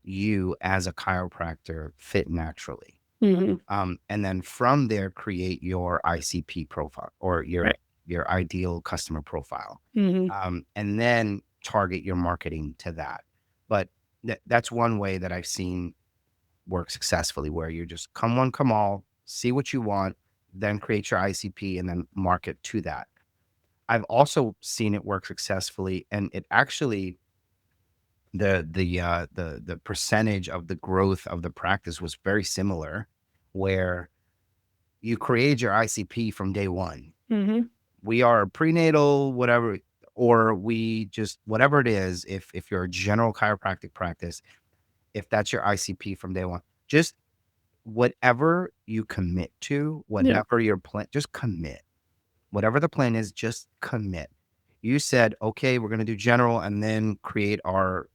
you as a chiropractor fit naturally. And then from there, create your ICP profile, or your ideal customer profile, and then target your marketing to that. But that's one way that I've seen work successfully, where you just come one, come all, see what you want, then create your ICP and then market to that. I've also seen it work successfully, and it actually, the percentage of the growth of the practice was very similar, where you create your ICP from day one. We are prenatal, whatever, or we just, whatever it is, if you're a general chiropractic practice, if that's your ICP from day one, just whatever you commit to, whatever your plan, just commit. Whatever the plan is, just commit. You said, okay, we're going to do general and then create our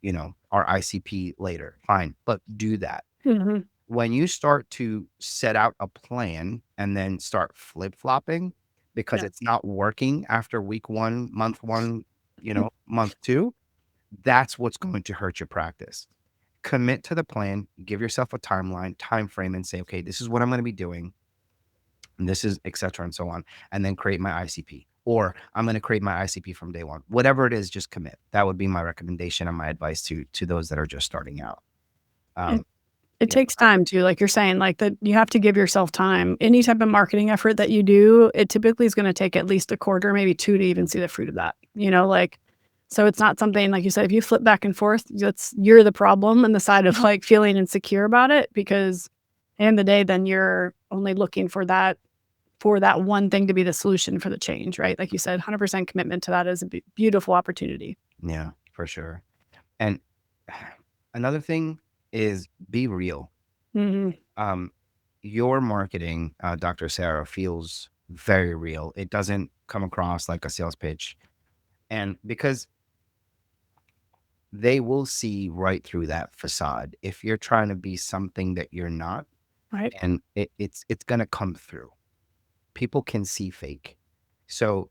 ICP later. Fine, but do that. Mm-hmm. When you start to set out a plan and then start flip-flopping because Yeah. it's not working after week 1, month 1, month 2, that's what's going to hurt your practice. Commit to the plan, give yourself a time frame, and say, okay, this is what I'm going to be doing. And this is et cetera and so on. And then create my ICP, or I'm going to create my ICP from day one. Whatever it is, just commit. That would be my recommendation and my advice to those that are just starting out. It takes time too, like you're saying, like that you have to give yourself time. Any type of marketing effort that you do, it typically is going to take at least a quarter, maybe 2 to even see the fruit of that. So it's not something like you said, if you flip back and forth, you're the problem on the side of like feeling insecure about it, because at the end of the day, then you're only looking for that one thing to be the solution for the change, right? Like you said, 100% commitment to that is a beautiful opportunity. Yeah, for sure. And another thing is be real. Mm-hmm. Your marketing, Dr. Sarah, feels very real. It doesn't come across like a sales pitch. And because they will see right through that facade if you're trying to be something that you're not, Right. and it's going to come through. People can see fake. So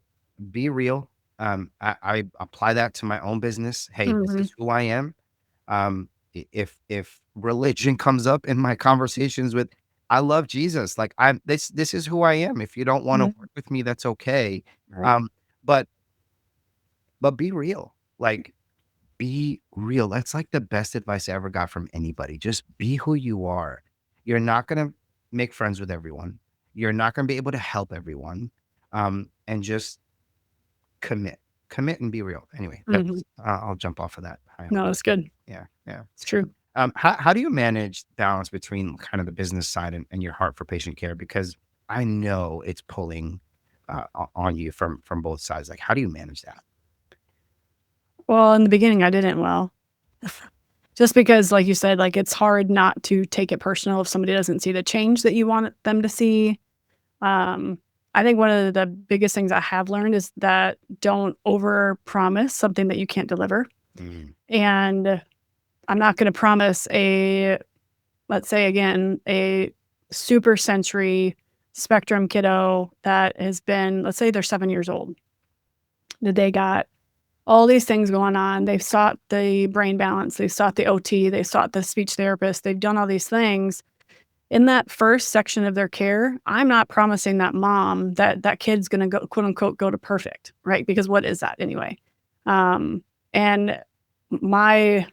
be real. I apply that to my own business. Hey, this is who I am. If religion comes up in my conversations with, I love Jesus. Like this is who I am. If you don't want to work with me, that's okay. Right. But be real. Like, be real. That's like the best advice I ever got from anybody. Just be who you are. You're not going to make friends with everyone. You're not going to be able to help everyone. And just commit and be real. Anyway, I'll jump off of that. No, that's good. Yeah. It's true. How do you manage balance between kind of the business side and your heart for patient care? Because I know it's pulling on you from both sides. Like, how do you manage that? Well, in the beginning, I didn't well. Just because, like you said, like it's hard not to take it personal if somebody doesn't see the change that you want them to see. I think one of the biggest things I have learned is that don't overpromise something that you can't deliver. And I'm not going to promise let's say again, a super sensory spectrum kiddo that has been, let's say they're 7 years old. That they got all these things going on. They've sought the brain balance. They've sought the OT. They've sought the speech therapist. They've done all these things. In that first section of their care, I'm not promising that mom that kid's going to go, quote unquote, go to perfect, right? Because what is that anyway? And my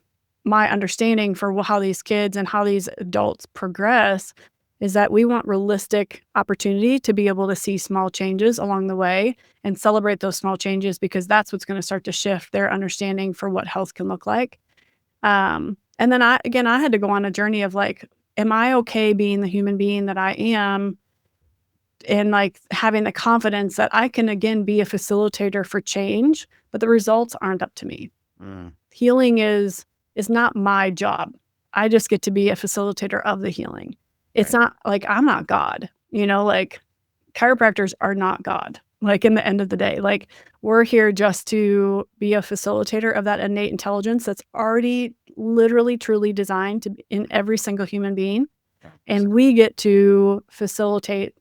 understanding for how these kids and how these adults progress is that we want realistic opportunity to be able to see small changes along the way and celebrate those small changes, because that's what's going to start to shift their understanding for what health can look like. And then I had to go on a journey of like, am I okay being the human being that I am? And like having the confidence that I can again be a facilitator for change, but the results aren't up to me. Healing is not my job. I just get to be a facilitator of the healing. It's not like I'm not God, like chiropractors are not God. Like in the end of the day, like we're here just to be a facilitator of that innate intelligence that's already literally truly designed to be in every single human being. And we get to facilitate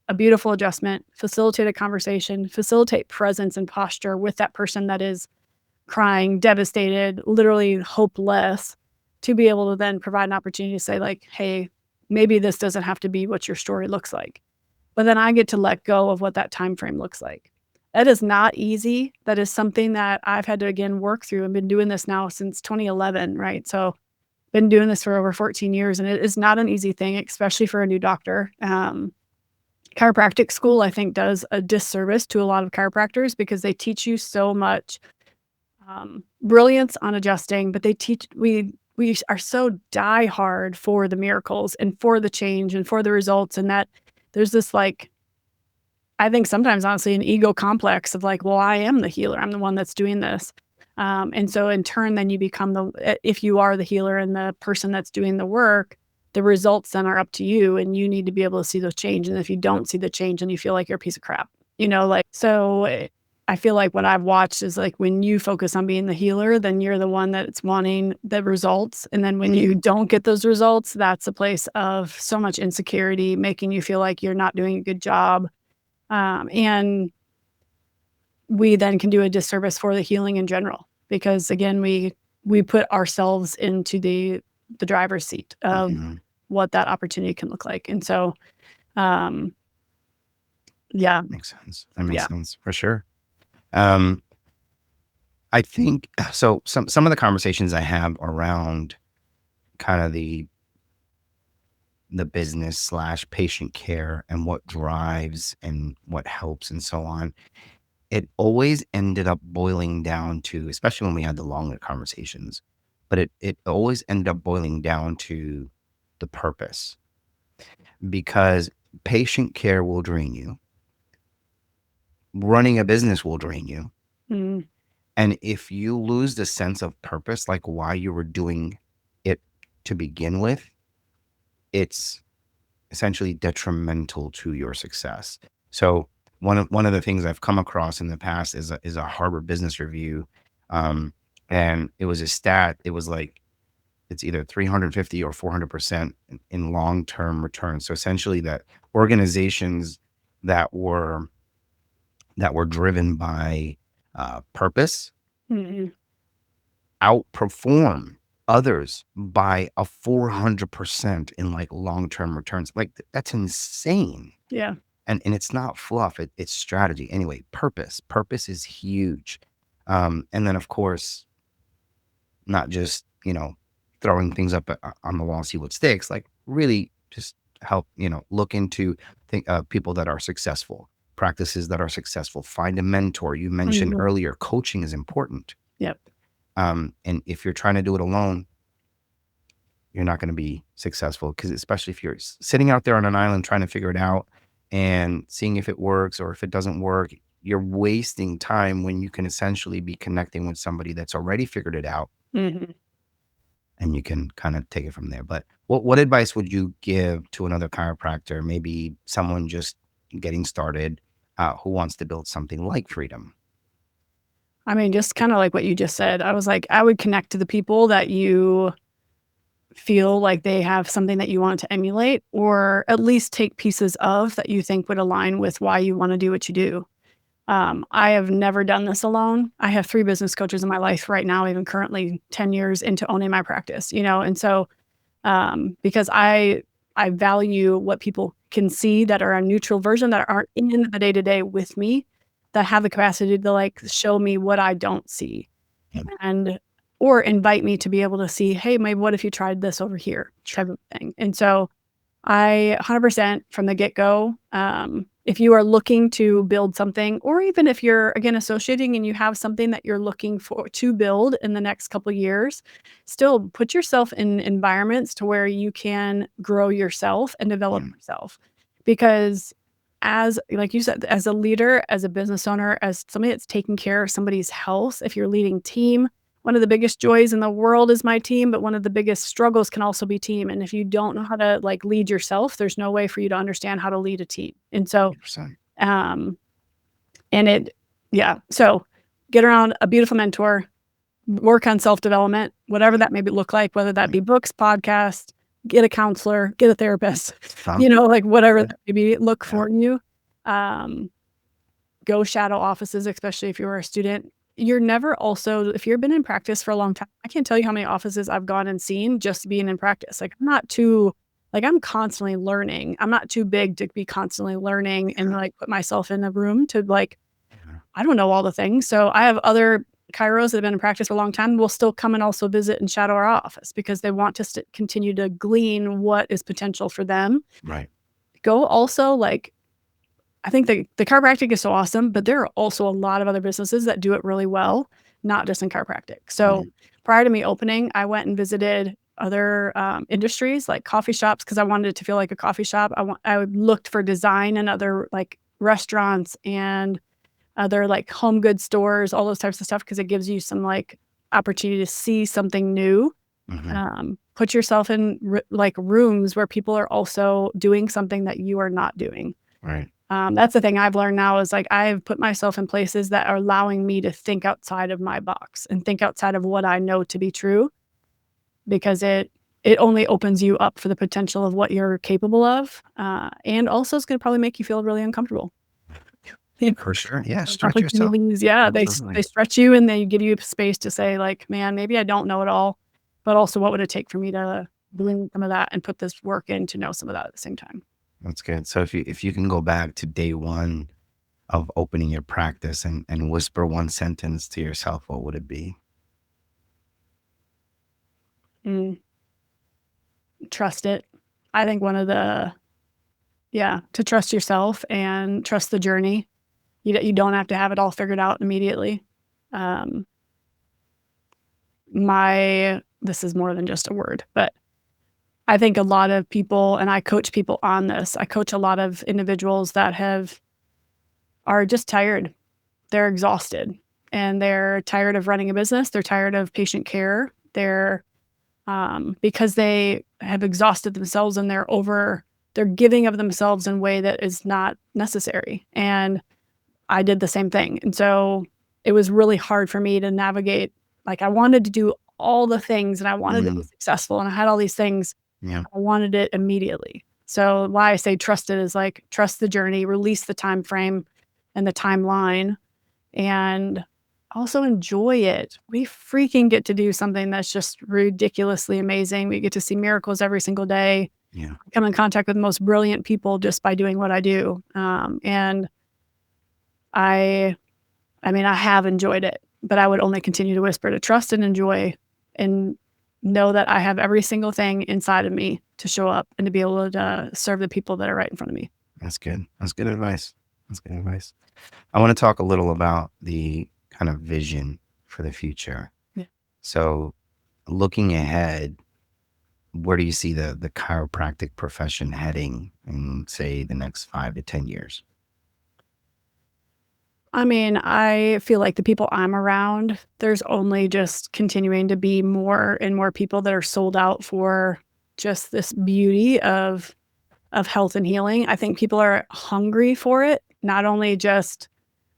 a beautiful adjustment, facilitate a conversation, facilitate presence and posture with that person that is crying, devastated, literally hopeless, to be able to then provide an opportunity to say like, hey, maybe this doesn't have to be what your story looks like. But then I get to let go of what that time frame looks like. That is not easy. That is something that I've had to, again, work through. I've been doing this now since 2011, right? So been doing this for over 14 years, and it is not an easy thing, especially for a new doctor. Chiropractic school, I think, does a disservice to a lot of chiropractors because they teach you so much brilliance on adjusting, but we are so diehard for the miracles and for the change and for the results, and that there's this like, I think sometimes honestly an ego complex of like, well, I am the healer. I'm the one that's doing this. And so in turn, then you become if you are the healer and the person that's doing the work, the results then are up to you, and you need to be able to see those change. And if you don't see the change, then you feel like you're a piece of crap. So I feel like what I've watched is like when you focus on being the healer, then you're the one that's wanting the results. And then when you don't get those results, that's a place of so much insecurity, making you feel like you're not doing a good job. And we then can do a disservice for the healing in general, because again, we put ourselves into the driver's seat of what that opportunity can look like. And so, yeah. Makes sense. That makes sense for sure. I think so. Some of the conversations I have around kind of the business / patient care and what drives and what helps and so on, it always ended up boiling down to, especially when we had the longer conversations, but it always ended up boiling down to the purpose, because patient care will drain you. Running a business will drain you. Mm. And if you lose the sense of purpose, like why you were doing it to begin with, it's essentially detrimental to your success. So one of the things I've come across in the past is a Harvard Business Review, and it was a stat. It was like it's either 350 or 400% in long-term returns. So essentially, that organizations that were driven by purpose outperform others by a 400% in like long-term returns. Like that's insane. Yeah. And it's not fluff. It's strategy. Anyway, purpose is huge. And then of course, not just, throwing things up on the wall, see what sticks, like really just help, look into people that are successful, practices that are successful, find a mentor. You mentioned earlier, coaching is important. Yep. And if you're trying to do it alone, you're not going to be successful, because especially if you're sitting out there on an island trying to figure it out and seeing if it works or if it doesn't work, you're wasting time when you can essentially be connecting with somebody that's already figured it out. And you can kind of take it from there. But what advice would you give to another chiropractor, maybe someone just getting started, who wants to build something like Freedom? I mean, just kind of like what you just said. I was like, I would connect to the people that you feel like they have something that you want to emulate, or at least take pieces of that you think would align with why you want to do what you do. I have never done this alone. I have 3 business coaches in my life right now, even currently 10 years into owning my practice, and so because I value what people can see that are a neutral version, that aren't in the day-to-day with me, that have the capacity to like show me what I don't see, and or invite me to be able to see, hey, maybe what if you tried this over here, type of thing. And so I 100% from the get-go, if you are looking to build something, or even if you're, again, associating and you have something that you're looking for to build in the next couple of years, still put yourself in environments to where you can grow yourself and develop yourself. Because as, like you said, as a leader, as a business owner, as somebody that's taking care of somebody's health, if you're leading team, one of the biggest joys in the world is my team, but one of the biggest struggles can also be team. And if you don't know how to like lead yourself, there's no way for you to understand how to lead a team. And so, 100%. so get around a beautiful mentor, work on self-development, whatever that may look like, whether that be books, podcasts, get a counselor, get a therapist, like whatever that may be, look for you. Go shadow offices, especially if you're a student. You're never also, if you've been in practice for a long time, I can't tell you how many offices I've gone and seen just being in practice. Like I'm constantly learning. I'm not too big to be constantly learning and like put myself in a room to like, I don't know all the things. So I have other chiros that have been in practice for a long time will still come and also visit and shadow our office, because they want to continue to glean what is potential for them. Right. Go also like, I think the chiropractic is so awesome, but there are also a lot of other businesses that do it really well, not just in chiropractic. So prior to me opening, I went and visited other industries like coffee shops, because I wanted it to feel like a coffee shop. I looked for design in other like restaurants and other like home goods stores, all those types of stuff, because it gives you some like opportunity to see something new. Put yourself in like rooms where people are also doing something that you are not doing. Right. That's the thing I've learned now is like I've put myself in places that are allowing me to think outside of my box and think outside of what I know to be true, because it only opens you up for the potential of what you're capable of, and also it's going to probably make you feel really uncomfortable. For sure. Yeah. Those Stretch yourself. opportunities, yeah, they Absolutely. stretch you and they give you space to say like, man, maybe I don't know it all, but also what would it take for me to bring some of that and put this work in to know some of that at the same time. That's good. So if you can go back to day one of opening your practice and whisper one sentence to yourself, what would it be? Mm, trust it. I think one of the yeah, to trust yourself and trust the journey. You don't have to have it all figured out immediately. Um, this is more than just a word, but I think a lot of people, and I coach people on this. I coach a lot of individuals that are just tired. They're exhausted and they're tired of running a business. They're tired of patient care. They're because they have exhausted themselves and they're giving of themselves in a way that is not necessary. And I did the same thing. And so it was really hard for me to navigate. Like I wanted to do all the things and I wanted to be successful and I had all these things. Yeah. I wanted it immediately. So why I say trust it is like trust the journey, release the time frame and the timeline, and also enjoy it. We freaking get to do something that's just ridiculously amazing. We get to see miracles every single day. Yeah. Come in contact with the most brilliant people just by doing what I do. And I mean, I have enjoyed it, but I would only continue to whisper to trust and enjoy and know that I have every single thing inside of me to show up and to be able to serve the people that are right in front of me. That's good. That's good advice. That's good advice. I want to talk a little about the kind of vision for the future. Yeah. So looking ahead, where do you see the chiropractic profession heading in, say, the next 5 to 10 years? I mean, I feel like the people I'm around, there's only just continuing to be more and more people that are sold out for just this beauty of health and healing. I think people are hungry for it, not only just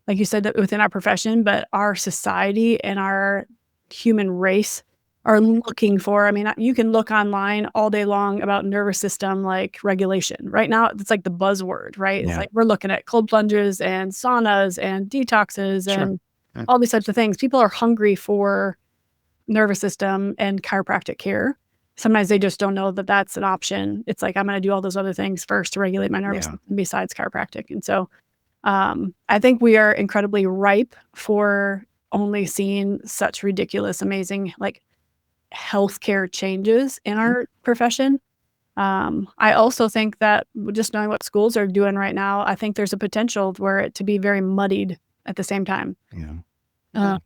like you said that within our profession, but our society and our human race are looking for. I mean, you can look online all day long about nervous system like regulation. Right now, it's like the buzzword, right? It's Yeah. like we're looking at cold plunges and saunas and detoxes Sure. and Yeah. all these types of things. People are hungry for nervous system and chiropractic care. Sometimes they just don't know that that's an option. It's like, I'm going to do all those other things first to regulate my nervous Yeah. system besides chiropractic. And so I think we are incredibly ripe for only seeing such ridiculous, amazing, like healthcare changes in our profession. I also think that just knowing what schools are doing right now, I think there's a potential for it to be very muddied at the same time. Yeah. Uh,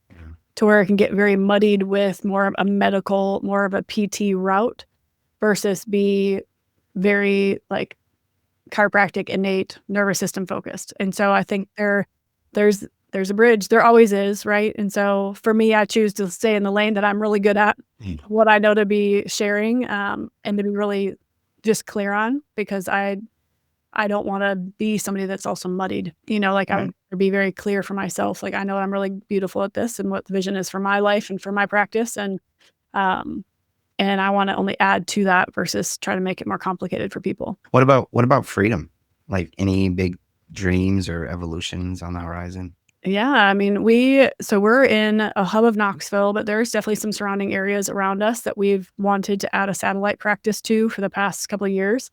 Yeah. to where it can get very muddied with more of a medical, more of a PT route versus be very like chiropractic, innate nervous system focused. And so I think there's a bridge. There always is, right? And so for me, I choose to stay in the lane that I'm really good at, what I know to be sharing, and to be really just clear on, because I don't want to be somebody that's also muddied. Like I would be very clear for myself. Like I know I'm really beautiful at this and what the vision is for my life and for my practice. And I want to only add to that versus try to make it more complicated for people. What about freedom? Like any big dreams or evolutions on the horizon? Yeah, I mean, we're in a hub of Knoxville, but there's definitely some surrounding areas around us that we've wanted to add a satellite practice to for the past couple of years.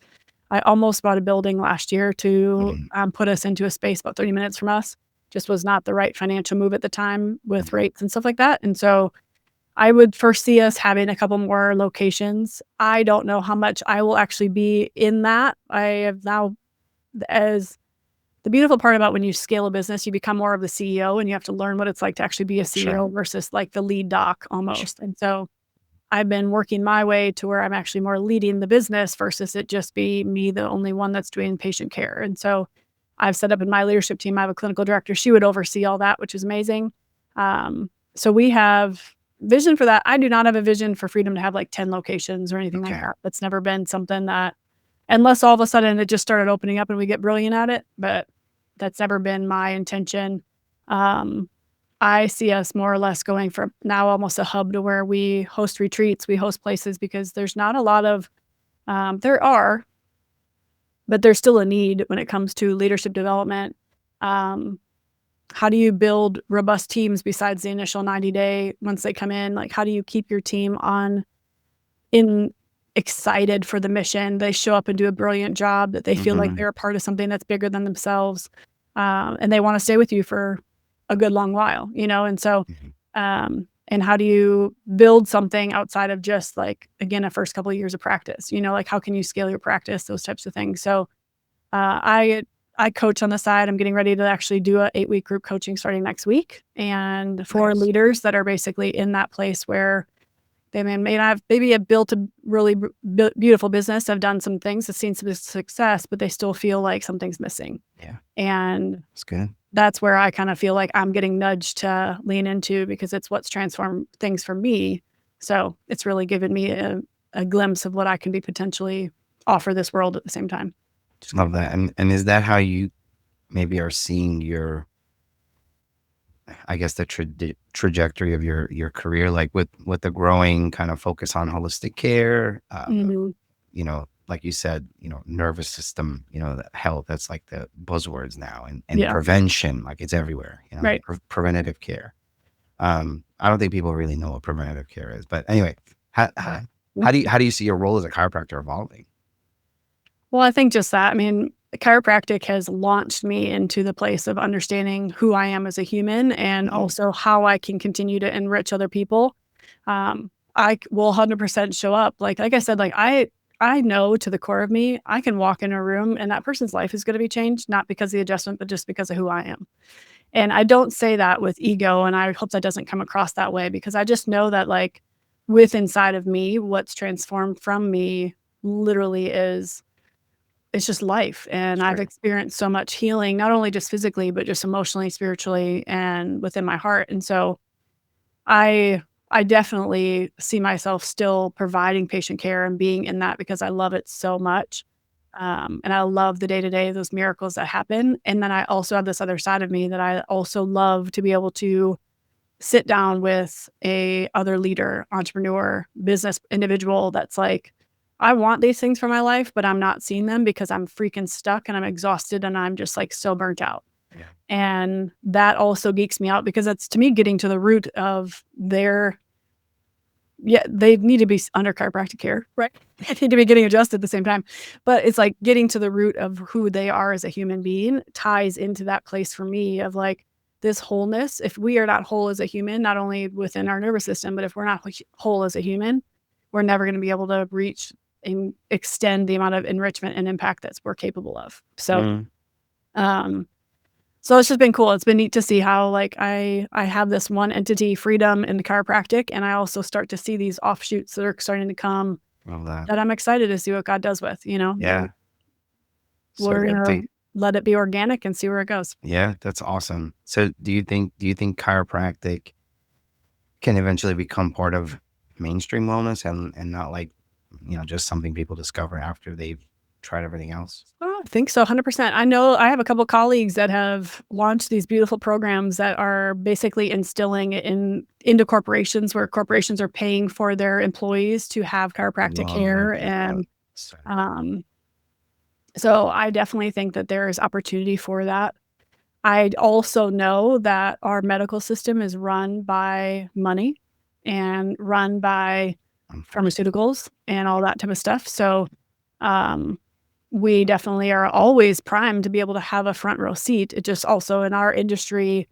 I almost bought a building last year to put us into a space about 30 minutes from us. Just was not the right financial move at the time with rates and stuff like that. And so I would first see us having a couple more locations. I don't know how much I will actually be in that. I have now, as the beautiful part about when you scale a business, you become more of the CEO and you have to learn what it's like to actually be a CEO versus like the lead doc almost. And so I've been working my way to where I'm actually more leading the business versus it just be me, the only one that's doing patient care. And so I've set up in my leadership team, I have a clinical director. She would oversee all that, which is amazing. So we have vision for that. I do not have a vision for Freedom to have like 10 locations or anything like that. That's never been something that unless all of a sudden it just started opening up and we get brilliant at it. But that's never been my intention. I see us more or less going from now almost a hub to where we host retreats, we host places, because there's not a lot of, there are, but there's still a need when it comes to leadership development. How do you build robust teams besides the initial 90-day once they come in? Like, how do you keep your team excited for the mission? They show up and do a brilliant job, that they feel like they're a part of something that's bigger than themselves. And they want to stay with you for a good long while, And so, and how do you build something outside of just like, again, a first couple of years of practice, like how can you scale your practice, those types of things. So, I coach on the side. I'm getting ready to actually do a 8-week group coaching starting next week, and for leaders that are basically in that place where they may not maybe have built a really beautiful business, have done some things, have seen some success, but they still feel like something's missing. Yeah. And That's good. That's where I kind of feel like I'm getting nudged to lean into, because it's what's transformed things for me. So it's really given me a glimpse of what I can be potentially offer this world at the same time. Just love that. And is that how you maybe are seeing your, I guess, the trajectory of your career, like with the growing kind of focus on holistic care, like you said, nervous system, health, that's like the buzzwords now, and prevention, like it's everywhere, right. Preventative care. I don't think people really know what preventative care is, but anyway, how do you see your role as a chiropractor evolving? Well, I think just that. I mean, chiropractic has launched me into the place of understanding who I am as a human, and also how I can continue to enrich other people. I will 100% show up. Like I said, like I know to the core of me, I can walk in a room and that person's life is going to be changed, not because of the adjustment, but just because of who I am. And I don't say that with ego, and I hope that doesn't come across that way, because I just know that like with inside of me, what's transformed from me literally it's just life. And I've experienced so much healing, not only just physically, but just emotionally, spiritually, and within my heart. And so I definitely see myself still providing patient care and being in that, because I love it so much. And I love the day-to-day, those miracles that happen. And then I also have this other side of me that I also love to be able to sit down with a other leader, entrepreneur, business individual that's like, I want these things for my life, but I'm not seeing them because I'm freaking stuck and I'm exhausted and I'm just like so burnt out. Yeah. And that also geeks me out, because that's, to me, getting to the root of they need to be under chiropractic care, right? They need to be getting adjusted at the same time. But it's like getting to the root of who they are as a human being ties into that place for me of like this wholeness. If we are not whole as a human, not only within our nervous system, but if we're not whole as a human, we're never going to be able to reach and extend the amount of enrichment and impact that we're capable of. So, so it's just been cool. It's been neat to see how like I have this one entity, Freedom, in the chiropractic, and I also start to see these offshoots that are starting to come. Love that. That I'm excited to see what God does with, Yeah. We're gonna let it be organic and see where it goes. Yeah, that's awesome. So do you think chiropractic can eventually become part of mainstream wellness and not like, just something people discover after they've tried everything else? Oh, I think so, 100%. I know I have a couple colleagues that have launched these beautiful programs that are basically instilling it into corporations, where corporations are paying for their employees to have chiropractic care. And so I definitely think that there is opportunity for that. I also know that our medical system is run by money and run by pharmaceuticals and all that type of stuff. So we definitely are always primed to be able to have a front row seat. It just also in our industry,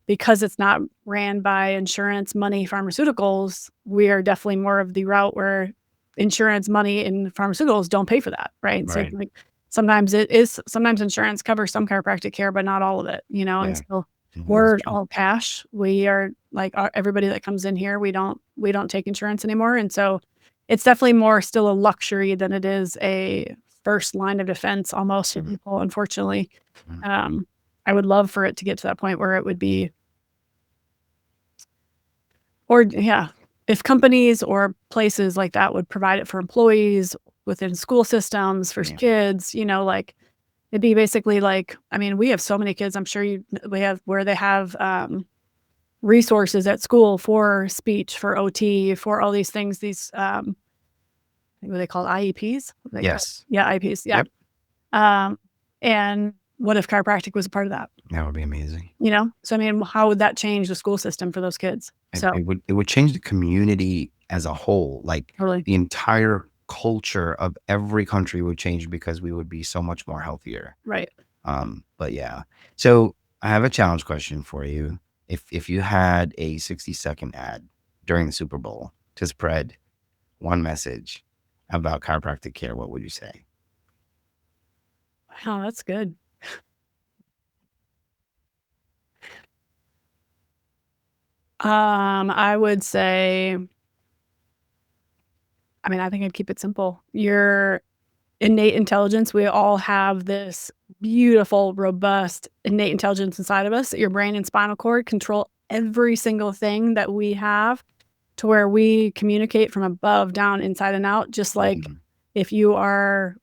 because it's not ran by insurance, money, pharmaceuticals, we are definitely more of the route where insurance, money, and pharmaceuticals don't pay for that, right? So like sometimes insurance covers some chiropractic care, but not all of it, and so we're all cash. We are like everybody that comes in here, we don't take insurance anymore. And so it's definitely more still a luxury than it is a first line of defense almost for people, unfortunately. I would love for it to get to that point where it would be, if companies or places like that would provide it for employees, within school systems for Yeah. kids, like it'd be basically like, I mean, we have so many kids. I'm sure we have where they have resources at school for speech, for OT, for all these things. These what are they called? IEPs? What are they called? Yes. Yeah, IEPs. Yeah. Yep. And what if chiropractic was a part of that? That would be amazing. So I mean, how would that change the school system for those kids? So It would change the community as a whole. Like totally. the entire culture of every country would change because we would be so much more healthier. Right. But yeah. So I have a challenge question for you. If you had a 60-second ad during the Super Bowl to spread one message about chiropractic care, what would you say? Oh, that's good. I would say, I mean, I think I'd keep it simple. Your innate intelligence, we all have this beautiful, robust, innate intelligence inside of us. Your brain and spinal cord control every single thing that we have, to where we communicate from above, down, inside, and out. Just like if you are,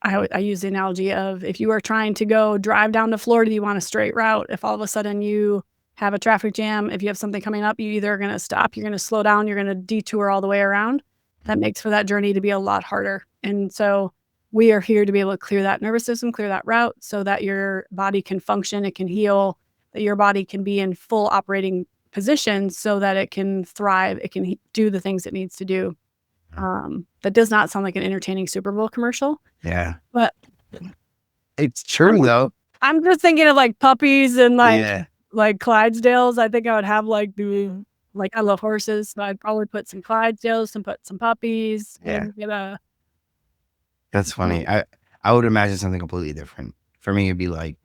I use the analogy of, if you are trying to go drive down to Florida, you want a straight route. If all of a sudden you have a traffic jam, if you have something coming up, you either are going to stop, you're going to slow down, you're going to detour all the way around. That makes for that journey to be a lot harder. And so we are here to be able to clear that nervous system, clear that route, so that your body can function, it can heal, that your body can be in full operating position so that it can thrive, it can do the things it needs to do. That does not sound like an entertaining Super Bowl commercial. Yeah. But it's true though. I'm just thinking of like puppies and Yeah. like Clydesdales. I think I would have like I love horses, so I'd probably put some Clydesdales and put some puppies. Yeah. And That's funny. I would imagine something completely different. For me, it'd be like,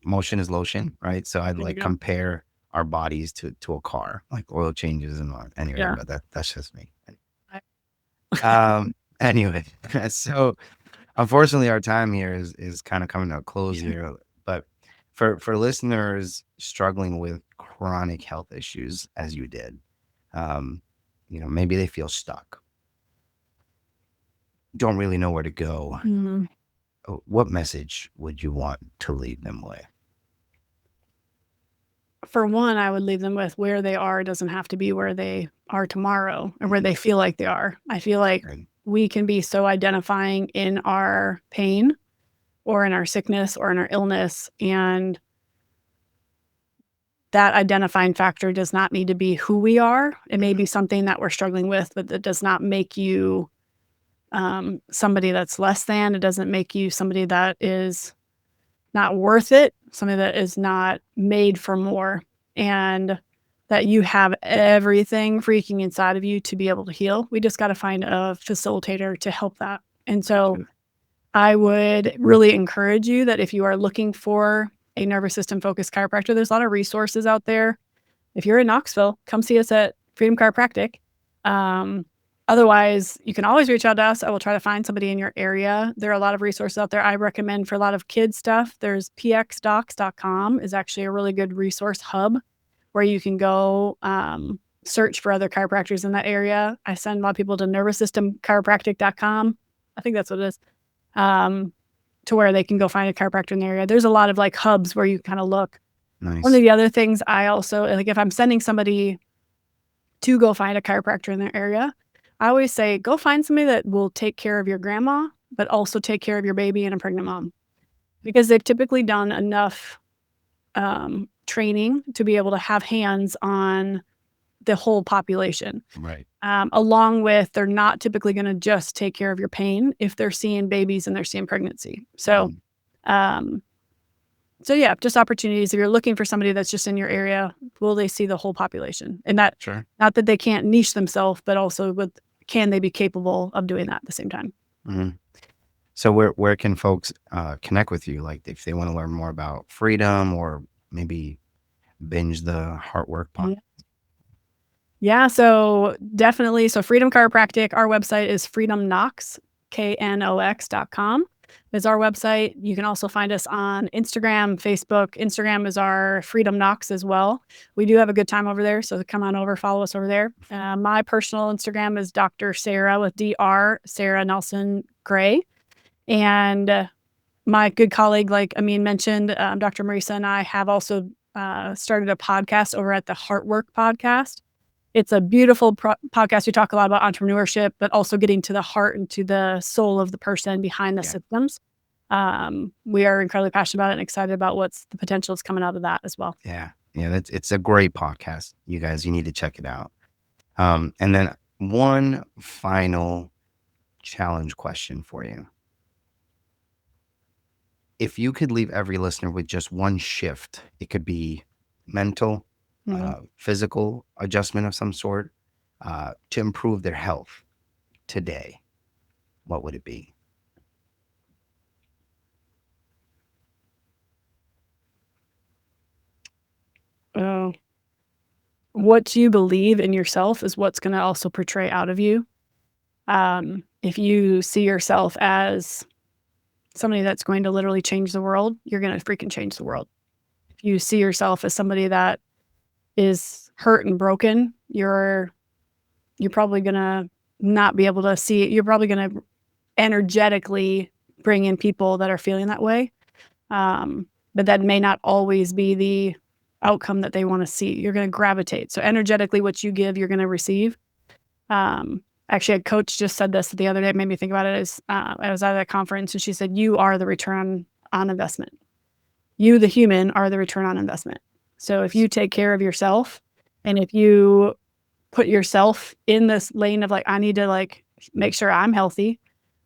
motion is lotion, right? So I'd There you like go. compare our bodies to a car, like oil changes and all. Anyway, Yeah. but that's just me. Anyway, so unfortunately our time here is kind of coming to a close here. But for listeners struggling with chronic health issues as you did, maybe they feel stuck, don't really know where to go. Mhm. What message would you want to leave them with? For one, I would leave them with, where they are doesn't have to be where they are tomorrow or where they feel like they are. I feel like Right. we can be so identifying in our pain or in our sickness or in our illness, and that identifying factor does not need to be who we are. It may be something that we're struggling with, but that does not make you somebody that's less than. It doesn't make you somebody that is not worth it, somebody that is not made for more, and that you have everything freaking inside of you to be able to heal. We just got to find a facilitator to help that. And so I would really encourage you that if you are looking for a nervous system focused chiropractor, there's a lot of resources out there. If you're in Knoxville, come see us at Freedom Chiropractic. Otherwise, you can always reach out to us. I will try to find somebody in your area. There are a lot of resources out there. I recommend for a lot of kids stuff, there's pxdocs.com is actually a really good resource hub where you can go search for other chiropractors in that area. I send a lot of people to nervoussystemchiropractic.com. I think that's what it is. To where they can go find a chiropractor in the area. There's a lot of like hubs where you kind of look. Nice. One of the other things I also, like if I'm sending somebody to go find a chiropractor in their area, I always say, go find somebody that will take care of your grandma, but also take care of your baby and a pregnant mom. Because they've typically done enough training to be able to have hands on the whole population. Right. Along with, they're not typically going to just take care of your pain if they're seeing babies and they're seeing pregnancy. So, so yeah, just opportunities. If you're looking for somebody that's just in your area, will they see the whole population? And that, Sure. not that they can't niche themselves, but also can they be capable of doing that at the same time? Mm-hmm. So where can folks connect with you? Like if they want to learn more about Freedom or maybe binge the Heart Work podcast? Yeah, so definitely. So Freedom Chiropractic, our website is freedomknox, knox.com. is our website. You can also find us on Instagram, Facebook. Instagram is our Freedom Knox as well. We do have a good time over there, so come on over, follow us over there. My personal Instagram is Dr. Sarah with Dr. Sarah Nelson Gray. And my good colleague, like Amin mentioned, Dr. Marisa and I have also started a podcast over at the Heartwork podcast. It's a beautiful podcast. We talk a lot about entrepreneurship, but also getting to the heart and to the soul of the person behind the systems. We are incredibly passionate about it and excited about what's the potential that's coming out of that as well. Yeah. It's a great podcast. You guys, you need to check it out. And then one final challenge question for you. If you could leave every listener with just one shift, it could be mental, physical adjustment of some sort, to improve their health today, what would it be? What you believe in yourself is what's going to also portray out of you. If you see yourself as somebody that's going to literally change the world, you're going to freaking change the world. If you see yourself as somebody that is hurt and broken, you're probably going to not be able to see it. You're probably going to energetically bring in people that are feeling that way. But that may not always be the outcome that they want to see. You're going to gravitate. So energetically, what you give, you're going to receive. Actually, a coach just said this the other day. It made me think about it. I was at a conference and she said, you are the return on investment. You, the human, are the return on investment. So if you take care of yourself and if you put yourself in this lane of like, I need to like make sure I'm healthy,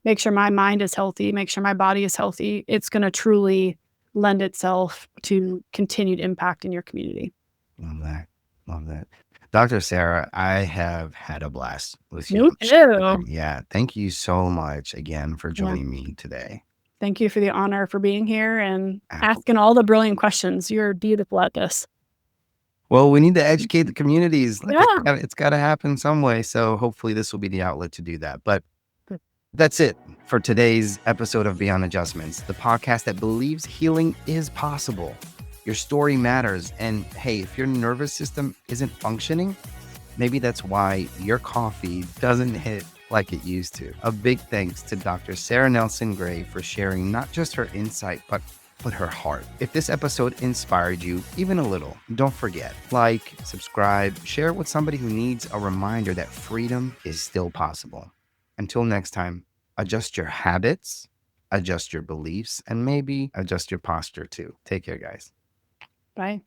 make sure my mind is healthy, make sure my body is healthy, it's going to truly lend itself to continued impact in your community. Love that. Love that. Dr. Sarah, I have had a blast with you. You too. Yeah. Thank you so much again for joining me today. Thank you for the honor for being here and asking all the brilliant questions. You're beautiful at this. Well, we need to educate the communities. It's got to happen some way. So hopefully this will be the outlet to do that. But that's it for today's episode of Beyond Adjustments, the podcast that believes healing is possible. Your story matters. And hey, if your nervous system isn't functioning, maybe that's why your coffee doesn't hit like it used to. A big thanks to Dr. Sarah Nelson Gray for sharing not just her insight, but her heart. If this episode inspired you even a little, don't forget, like, subscribe, share it with somebody who needs a reminder that freedom is still possible. Until next time, adjust your habits, adjust your beliefs, and maybe adjust your posture too. Take care, guys. Bye.